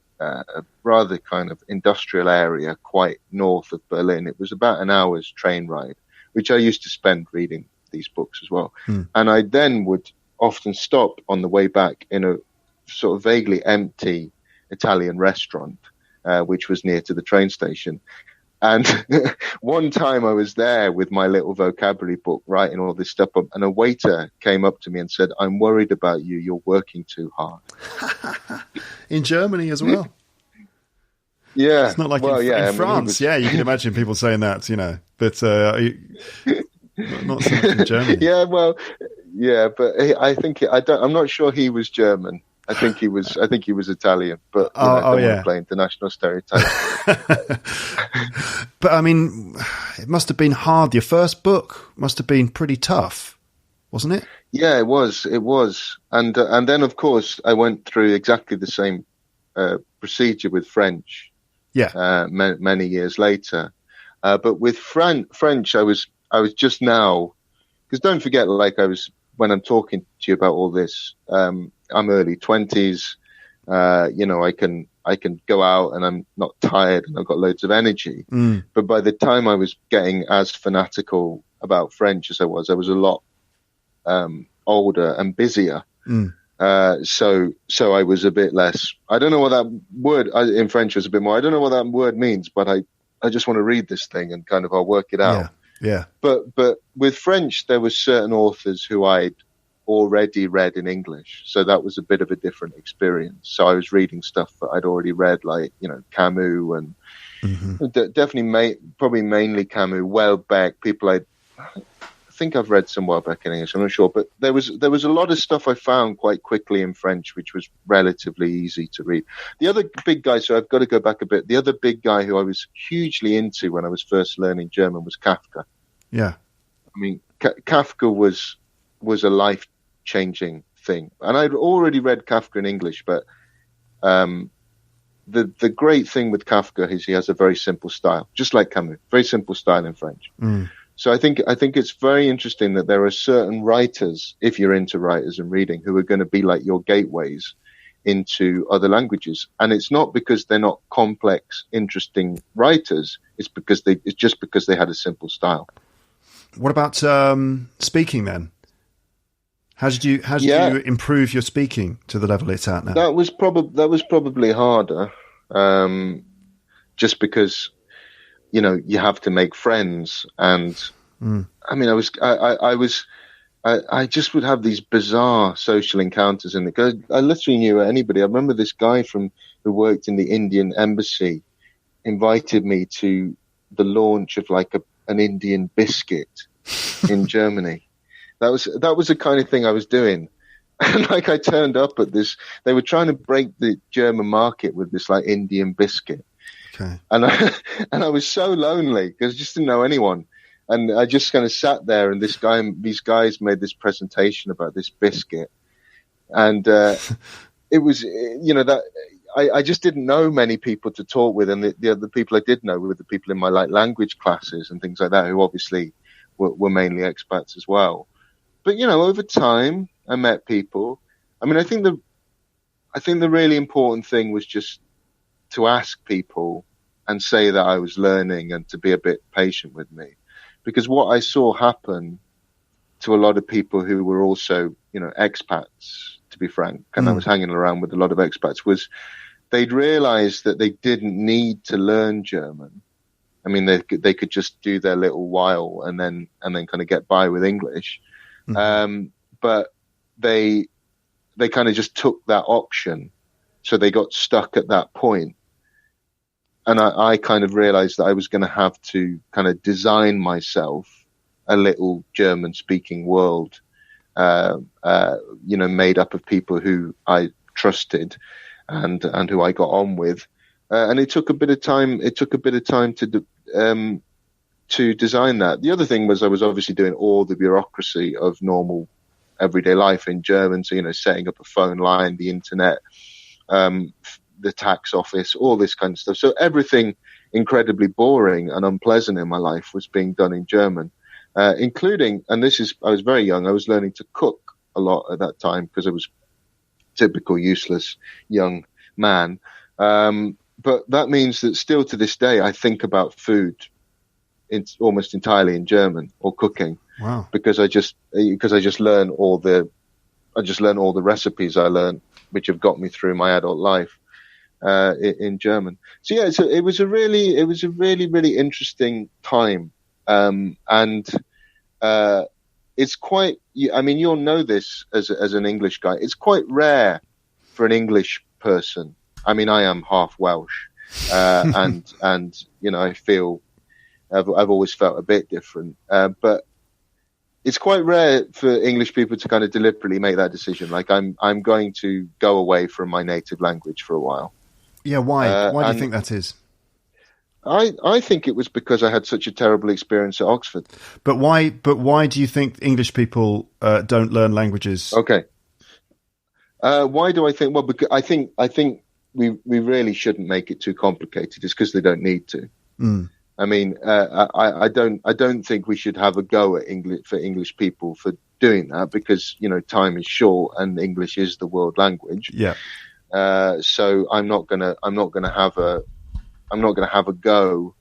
rather kind of industrial area quite north of Berlin. It was about an hour's train ride, which I used to spend reading these books as well. And I then would often stop on the way back in a sort of vaguely empty Italian restaurant, which was near to the train station. And one time I was there with my little vocabulary book writing all this stuff up, and a waiter came up to me and said, "I'm worried about you. You're working too hard." In Germany as well. Yeah. It's not like in France. You can imagine people saying that, but not so much in Germany. But I'm not sure he was German. I think he was Italian, but I don't want to play international stereotypes. But I mean, it must have been hard. Your first book must have been pretty tough, wasn't it? Yeah, it was. And then of course I went through exactly the same procedure with French. Yeah. Many years later. But with French, I was just now, because don't forget, when I'm talking to you about all this, I'm early 20s. I can go out and I'm not tired and I've got loads of energy. But by the time I was getting as fanatical about French as I was. I was a lot older and busier. So I was a bit less. I don't know what that word in French was a bit more. I don't know what that word means, but I just want to read this thing and kind of I'll work it out. Yeah. But with French, there were certain authors who I'd already read in English, so that was a bit of a different experience. So I was reading stuff that I'd already read, like Camus and definitely probably mainly Camus, Welbeck, people I think I've read some Welbeck in English, I'm not sure, but there was a lot of stuff I found quite quickly in French, which was relatively easy to read. The other big guy, so I've got to go back a bit. The other big guy who I was hugely into when I was first learning German was Kafka. Yeah, I mean Kafka was a life-changing thing, and I'd already read Kafka in English, but the great thing with Kafka is he has a very simple style, just like Camus, very simple style in French. So I think it's very interesting that there are certain writers, if you're into writers and reading, who are going to be like your gateways into other languages. And it's not because they're not complex, interesting writers. It's just because they had a simple style. What about speaking then? How did you improve your speaking to the level it's at now? That was probably harder, just because you have to make friends, and I mean, I just would have these bizarre social encounters, and I literally knew anybody. I remember this guy who worked in the Indian embassy invited me to the launch of like an Indian biscuit in Germany. That was the kind of thing I was doing. And like I turned up at this, they were trying to break the German market with this like Indian biscuit. Okay. And I was so lonely because I just didn't know anyone. And I just kind of sat there, and these guys made this presentation about this biscuit. And it was, that I just didn't know many people to talk with. And the other people I did know were the people in my like language classes and things like that, who obviously were mainly expats as well. But, over time I met people. I mean, I think the really important thing was just to ask people and say that I was learning and to be a bit patient with me. Because what I saw happen to a lot of people who were also, expats, to be frank, and I was hanging around with a lot of expats, was they'd realized that they didn't need to learn German. I mean, they could just do their little while and then kind of get by with English. But they kind of just took that option. So they got stuck at that point. And I kind of realized that I was going to have to kind of design myself a little German speaking world, made up of people who I trusted and who I got on with. And it took a bit of time. It took a bit of time to design that. The other thing was I was obviously doing all the bureaucracy of normal everyday life in German. So, setting up a phone line, the internet, the tax office, all this kind of stuff. So everything incredibly boring and unpleasant in my life was being done in German, including, and I was very young, I was learning to cook a lot at that time because I was typical useless young man. But that means that still to this day, I think about food almost entirely in German or cooking. Wow. Because I just learn all the recipes I learned, which have got me through my adult life, in German. So yeah, it was a really, really interesting time. And it's quite, I mean, you'll know this as an English guy. It's quite rare for an English person. I mean, I am half Welsh, and I feel I've always felt a bit different, but it's quite rare for English people to kind of deliberately make that decision. Like I'm going to go away from my native language for a while. Yeah, why? Why do you think that is? I think it was because I had such a terrible experience at Oxford. But why do you think English people don't learn languages? Okay. Why do I think? Well, because I think we really shouldn't make it too complicated. It's because they don't need to. I mean, I don't think we should have a go at English people for doing that, because time is short and English is the world language. Yeah. So I'm not gonna have a go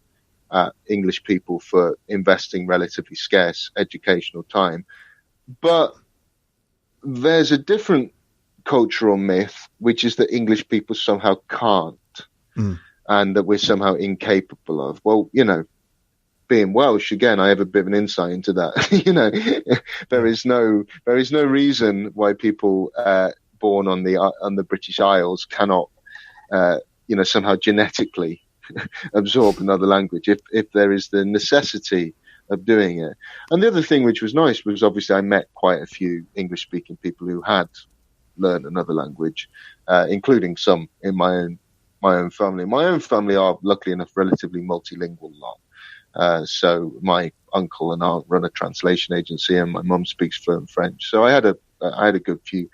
at English people for investing relatively scarce educational time. But there's a different cultural myth, which is that English people somehow can't, and that we're somehow incapable of. Well, being Welsh, again, I have a bit of an insight into that. There is no reason why people born on the British Isles cannot, somehow genetically absorb another language if there is the necessity of doing it. And the other thing which was nice was, obviously, I met quite a few English-speaking people who had learned another language, including some in my own family. My own family are, luckily enough, relatively multilingual lot. So my uncle and aunt run a translation agency, and my mum speaks fluent French. So I had a good few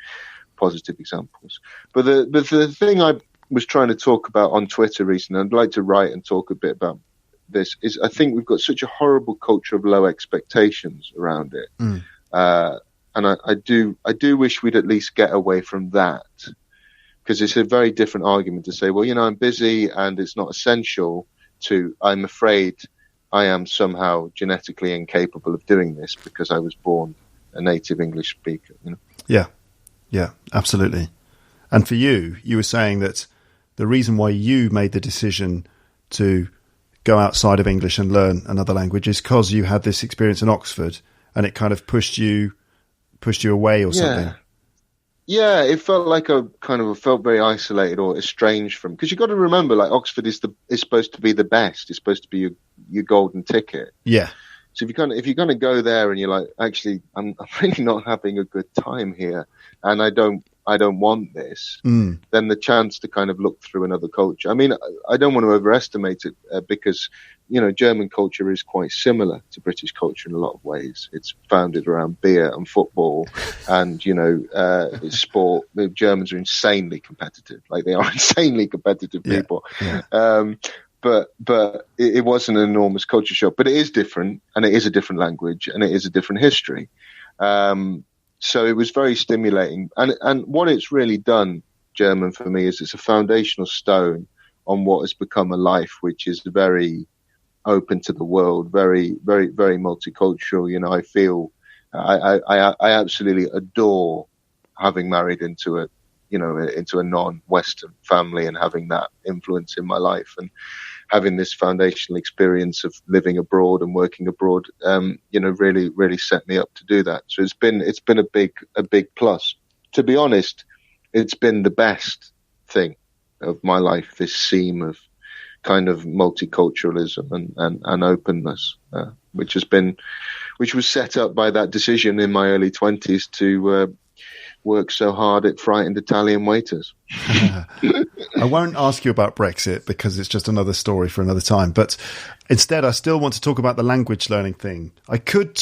positive examples. But the thing I was trying to talk about on Twitter recently, I'd like to write and talk a bit about this, is I think we've got such a horrible culture of low expectations around it. And I do wish we'd at least get away from that, because it's a very different argument to say, well, I'm busy and it's not essential, to I'm afraid I am somehow genetically incapable of doing this because I was born a native English speaker. Yeah, absolutely. And for you were saying that the reason why you made the decision to go outside of English and learn another language is because you had this experience in Oxford, and it kind of pushed you away or something. Yeah, it felt like felt very isolated or estranged from, because you've got to remember, like, Oxford is supposed to be the best. It's supposed to be your golden ticket. Yeah. So if you're going to go there and you're like, actually, I'm really not having a good time here, and I don't want this, then the chance to kind of look through another culture. I mean, I don't want to overestimate it, because, German culture is quite similar to British culture in a lot of ways. It's founded around beer and football and, sport. The Germans are insanely competitive. Like, they are insanely competitive people. Yeah. But it wasn't an enormous culture shock. But it is different, and it is a different language, and it is a different history. So it was very stimulating. And what it's really done, German, for me, is it's a foundational stone on what has become a life which is very open to the world, very, very, very multicultural. I feel I absolutely adore having married into a non-Western family and having that influence in my life, and having this foundational experience of living abroad and working abroad, really, really set me up to do that. So it's been a big plus. To be honest, it's been the best thing of my life, this seam of kind of multiculturalism and openness, which was set up by that decision in my early 20s to work so hard at frightened Italian waiters. I won't ask you about Brexit because it's just another story for another time. But instead, I still want to talk about the language learning thing. I could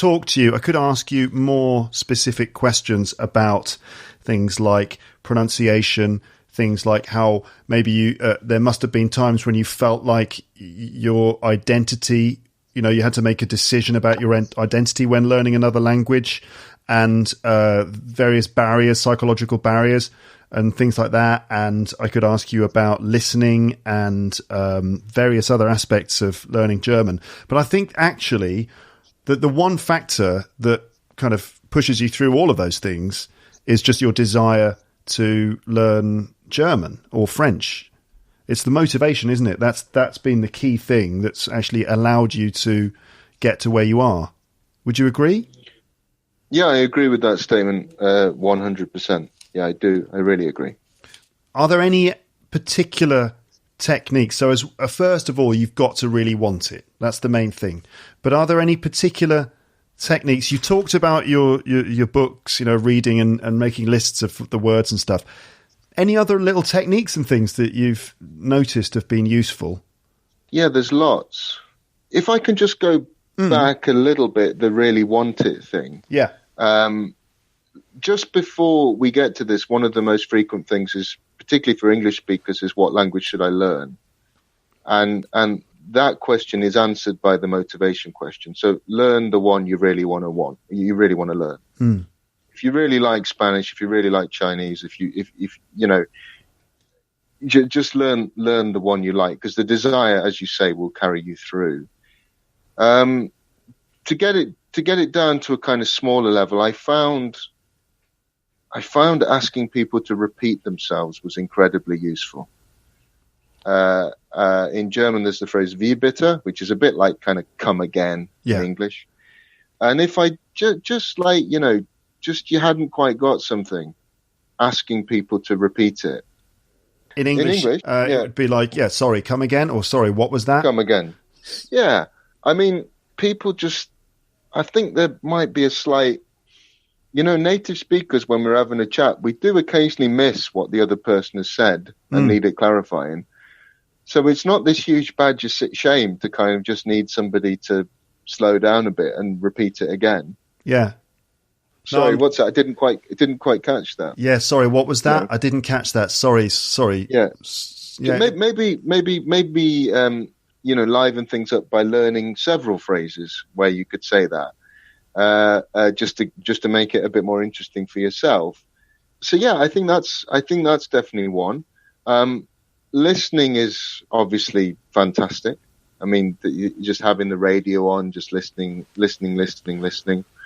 ask you more specific questions about things like pronunciation, things like how maybe there must have been times when you felt like your identity, you had to make a decision about your identity when learning another language, and various barriers, psychological barriers and things like that. And I could ask you about listening and various other aspects of learning German. But I think actually that the one factor that kind of pushes you through all of those things is just your desire to learn German or French. It's the motivation, isn't it? That's been the key thing that's actually allowed you to get to where you are. Would you agree? Yeah, I agree with that statement 100%. Yeah, I do. I really agree. Are there any particular techniques? So first of all, you've got to really want it. That's the main thing. But are there any particular techniques? You talked about your books, reading and making lists of the words and stuff. Any other little techniques and things that you've noticed have been useful? Yeah, there's lots. If I can just go back a little bit, the really want it thing. Yeah. Just before we get to this, one of the most frequent things is, particularly for English speakers, is what language should I learn? And that question is answered by the motivation question. So learn the one you really want to learn. If you really like Spanish, if you really like Chinese, if just learn the one you like, because the desire, as you say, will carry you through. To get it down to a kind of smaller level, I found asking people to repeat themselves was incredibly useful. In German, there's the phrase "wie bitte," which is a bit like kind of "come again" in English. And if I just like, just you hadn't quite got something, asking people to repeat it. In English, it would be like, sorry, come again, or sorry, what was that? Come again. Yeah. I mean, people I think there might be a slight, native speakers, when we're having a chat, we do occasionally miss what the other person has said and need it clarifying. So it's not this huge badge of shame to kind of just need somebody to slow down a bit and repeat it again. Yeah. Sorry, what's that? I didn't quite catch that. Yeah, sorry, what was that? Yeah. I didn't catch that. Sorry. Yeah. Maybe liven things up by learning several phrases where you could say that, just to make it a bit more interesting for yourself. So yeah, I think that's definitely one. Listening is obviously fantastic. I mean, just having the radio on, just listening.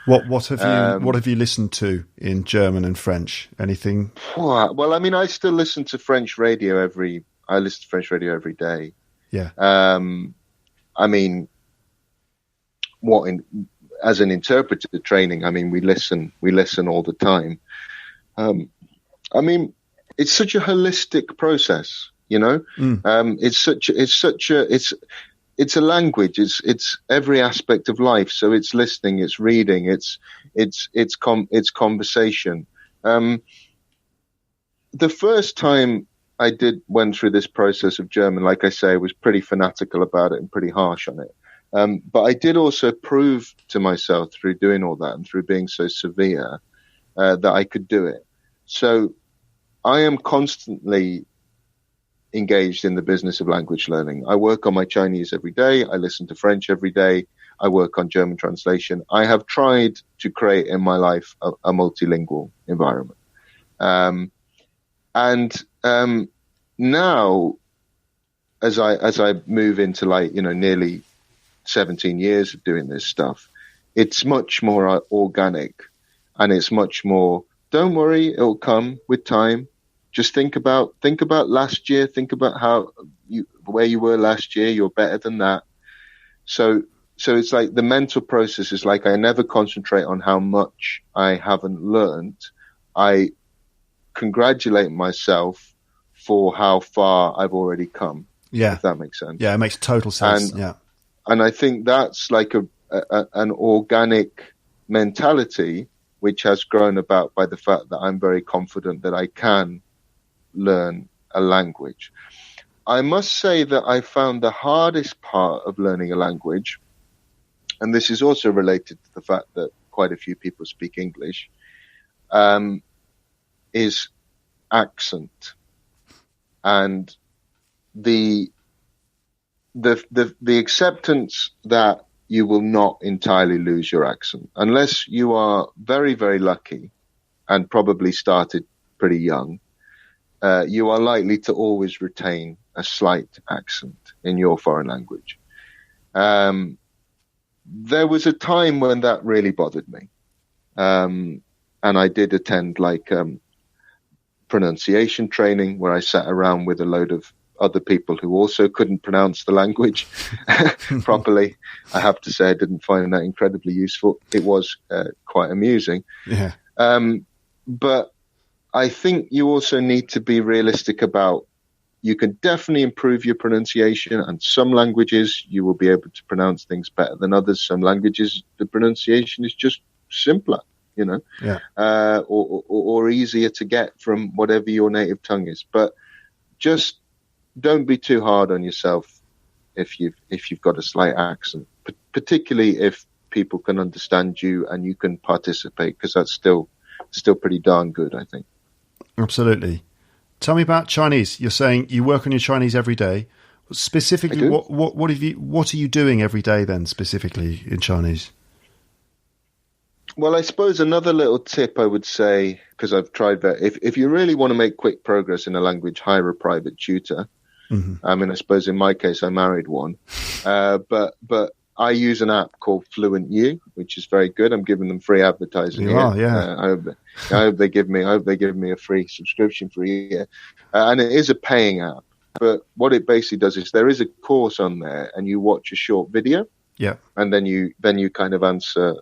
What have you listened to in German and French? Anything? Well, I mean, I still listen to French radio every day. Yeah. I mean, as an interpreter training, I mean, we listen all the time. I mean, it's such a holistic process, it's a language. It's every aspect of life. So it's listening, it's reading, it's conversation. The first time I went through this process of German, like I say, I was pretty fanatical about it and pretty harsh on it. But I did also prove to myself through doing all that and through being so severe that I could do it. So I am constantly engaged in the business of language learning. I work on my Chinese every day. I listen to French every day. I work on German translation. I have tried to create in my life a multilingual environment. Now, as I move into nearly 17 years of doing this stuff, it's much more organic, and it's much more, don't worry, it'll come with time. Just think about last year. Think about where you were last year. You're better than that. So it's like the mental process is like I never concentrate on how much I haven't learned. I congratulate myself for how far I've already come. Yeah, if that makes sense. Yeah, it makes total sense. And I think that's like an organic mentality which has grown about by the fact that I'm very confident that I can learn a language. I must say that I found the hardest part of learning a language, and this is also related to the fact that quite a few people speak English, is accent. And the acceptance that you will not entirely lose your accent unless you are very, very lucky and probably started pretty young. You are likely to always retain a slight accent in your foreign language. There was a time when that really bothered me. And I did attend pronunciation training where I sat around with a load of other people who also couldn't pronounce the language properly. I have to say I didn't find that incredibly useful. It was quite amusing. Yeah. But I think you also need to be realistic about, you can definitely improve your pronunciation, and some languages you will be able to pronounce things better than others. Some languages the pronunciation is just simpler, or easier to get from whatever your native tongue is. But just don't be too hard on yourself if you've got a slight accent, particularly if people can understand you and you can participate, because that's still pretty darn good, I think. Absolutely. Tell me about Chinese. You're saying you work on your Chinese every day. Specifically, what are you doing every day then, specifically in Chinese? Well, I suppose another little tip I would say, because I've tried that, if you really want to make quick progress in a language, hire a private tutor. Mm-hmm. I mean, I suppose in my case, I married one. But I use an app called Fluent U, which is very good. I'm giving them free advertising. You are, yeah. I hope they give me a free subscription for a year. And it is a paying app. But what it basically does is there is a course on there, and you watch a short video. Yeah. And then you kind of answer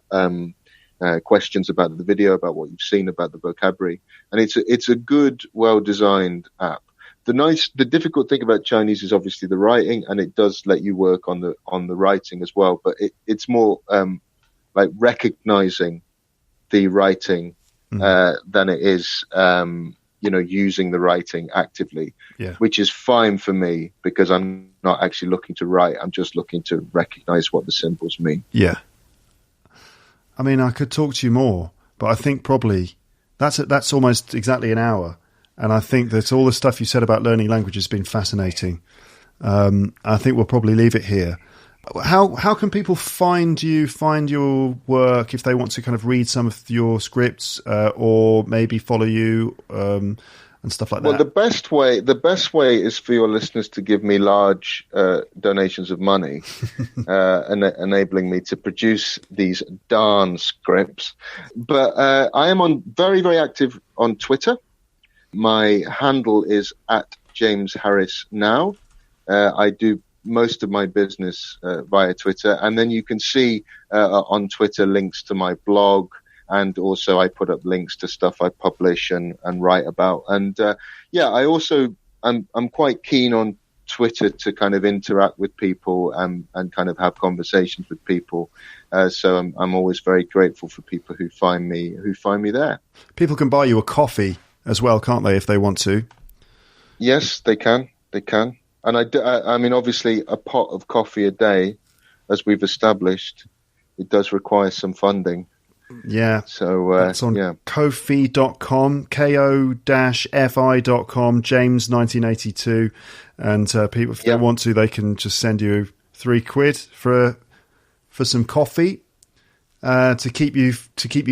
questions about the video, about what you've seen, about the vocabulary. And it's a good, well-designed app. The difficult thing about Chinese is obviously the writing, and it does let you work on the writing as well. But it's more like recognizing the writing than it is, using the writing actively, which is fine for me because I'm not actually looking to write. I'm just looking to recognize what the symbols mean. Yeah. I mean, I could talk to you more, but I think probably that's almost exactly an hour. And I think that all the stuff you said about learning language has been fascinating. I think we'll probably leave it here. How can people find you, find your work if they want to kind of read some of your scripts or maybe follow you and stuff like that? Well, the best way is for your listeners to give me large donations of money, enabling me to produce these darn scripts. But I am very, very active on Twitter. My handle is @JamesHarrisNow. I do most of my business via Twitter, and then you can see on Twitter links to my blog, and also I put up links to stuff I publish and write about. And I also I'm quite keen on Twitter to kind of interact with people and kind of have conversations with people. So I'm always very grateful for people who find me there. People can buy you a coffee as well, can't they, if they want to? Yes, they can. And I mean, obviously, a pot of coffee a day, as we've established, it does require some funding. Yeah. So it's on Ko-fi.com, ko-fi.com, James1982. And people, if they want to, they can just send you £3 for some coffee. To keep you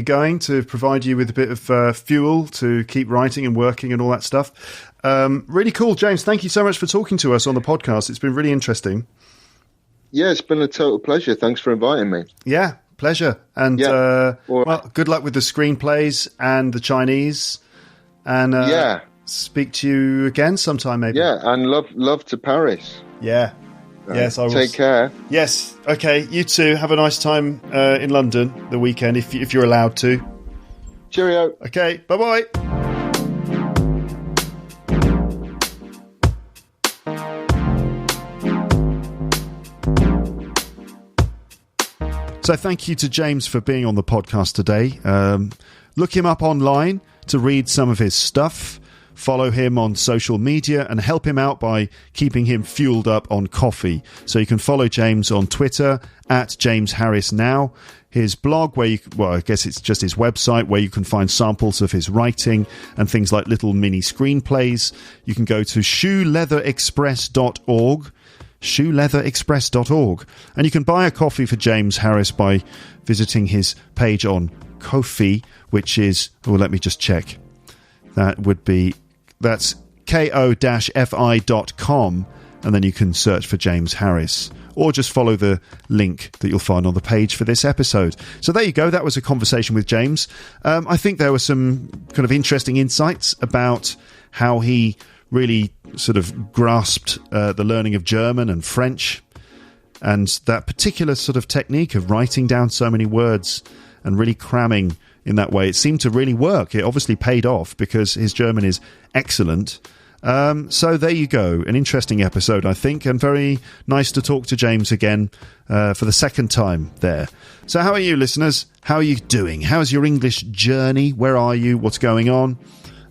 going, to provide you with a bit of fuel to keep writing and working and all that stuff. Really cool, James. Thank you so much for talking to us on the podcast. It's been really interesting. Yeah, it's been a total pleasure. Thanks for inviting me. Yeah, pleasure. And well, good luck with the screenplays and the Chinese. And speak to you again sometime, maybe. Yeah, and love to Paris. Yeah. Yes, I will. Take care. Yes. Okay. You too. Have a nice time in London the weekend if you're allowed to. Cheerio. Okay. Bye-bye. So thank you to James for being on the podcast today. Look him up online to read some of his stuff. Follow him on social media and help him out by keeping him fueled up on coffee. So you can follow James on Twitter @JamesHarrisNow. His blog, I guess it's just his website, where you can find samples of his writing and things like little mini screenplays. You can go to shoeleatherexpress.org. shoeleatherexpress.org. And you can buy a coffee for James Harris by visiting his page on Ko-fi, which is, let me just check. That's ko-fi.com, and then you can search for James Harris, or just follow the link that you'll find on the page for this episode. So there you go. That was a conversation with James. I think there were some kind of interesting insights about how he really sort of grasped the learning of German and French, and that particular sort of technique of writing down so many words and really cramming in that way. It seemed to really work. It obviously paid off because his German is excellent. So there you go. An interesting episode, I think, and very nice to talk to James again for the second time there. So how are you, listeners? How are you doing? How's your English journey? Where are you? What's going on?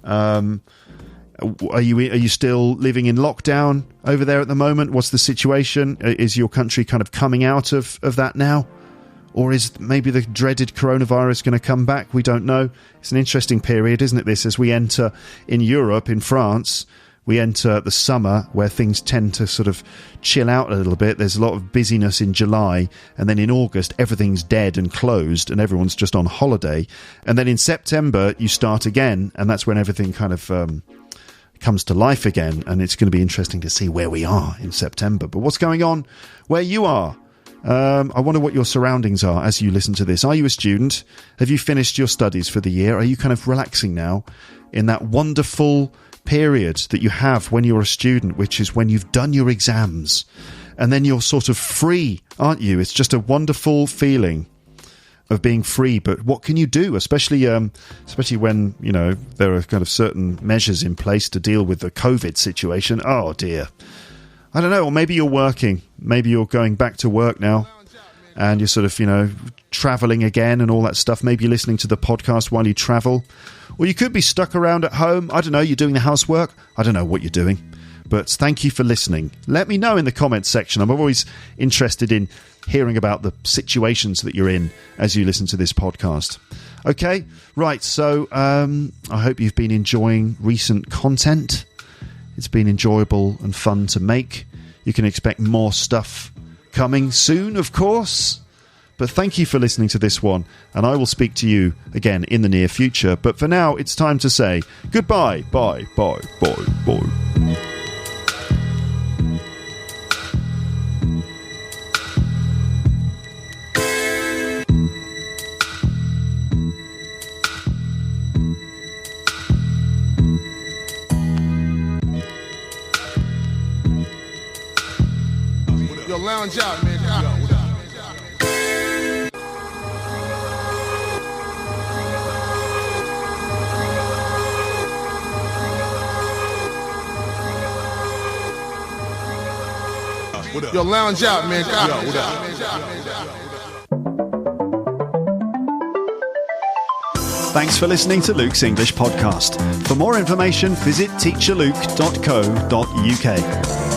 Are you still living in lockdown over there at the moment? What's the situation? Is your country kind of coming out of that now? Or is maybe the dreaded coronavirus going to come back? We don't know. It's an interesting period, isn't it, this? As we enter in Europe, in France, we enter the summer where things tend to sort of chill out a little bit. There's a lot of busyness in July. And then in August, everything's dead and closed and everyone's just on holiday. And then in September, you start again. And that's when everything kind of comes to life again. And it's going to be interesting to see where we are in September. But what's going on where you are? I wonder what your surroundings are as you listen to this. Are you a student? Have you finished your studies for the year? Are you kind of relaxing now in that wonderful period that you have when you're a student, which is when you've done your exams and then you're sort of free, aren't you? It's just a wonderful feeling of being free. But what can you do, especially when, you know, there are kind of certain measures in place to deal with the COVID situation? Oh, dear. I don't know, or maybe you're working. Maybe you're going back to work now and you're sort of, you know, traveling again and all that stuff. Maybe you're listening to the podcast while you travel. Or you could be stuck around at home. I don't know, you're doing the housework. I don't know what you're doing. But thank you for listening. Let me know in the comments section. I'm always interested in hearing about the situations that you're in as you listen to this podcast. Okay, right, so I hope you've been enjoying recent content. It's been enjoyable and fun to make. You can expect more stuff coming soon, of course. But thank you for listening to this one, and I will speak to you again in the near future. But for now, it's time to say goodbye. Bye, bye, bye, bye. Yo, lounge out, man. Yo, lounge out, man. Thanks for listening to Luke's English podcast. For more information, visit teacherluke.co.uk.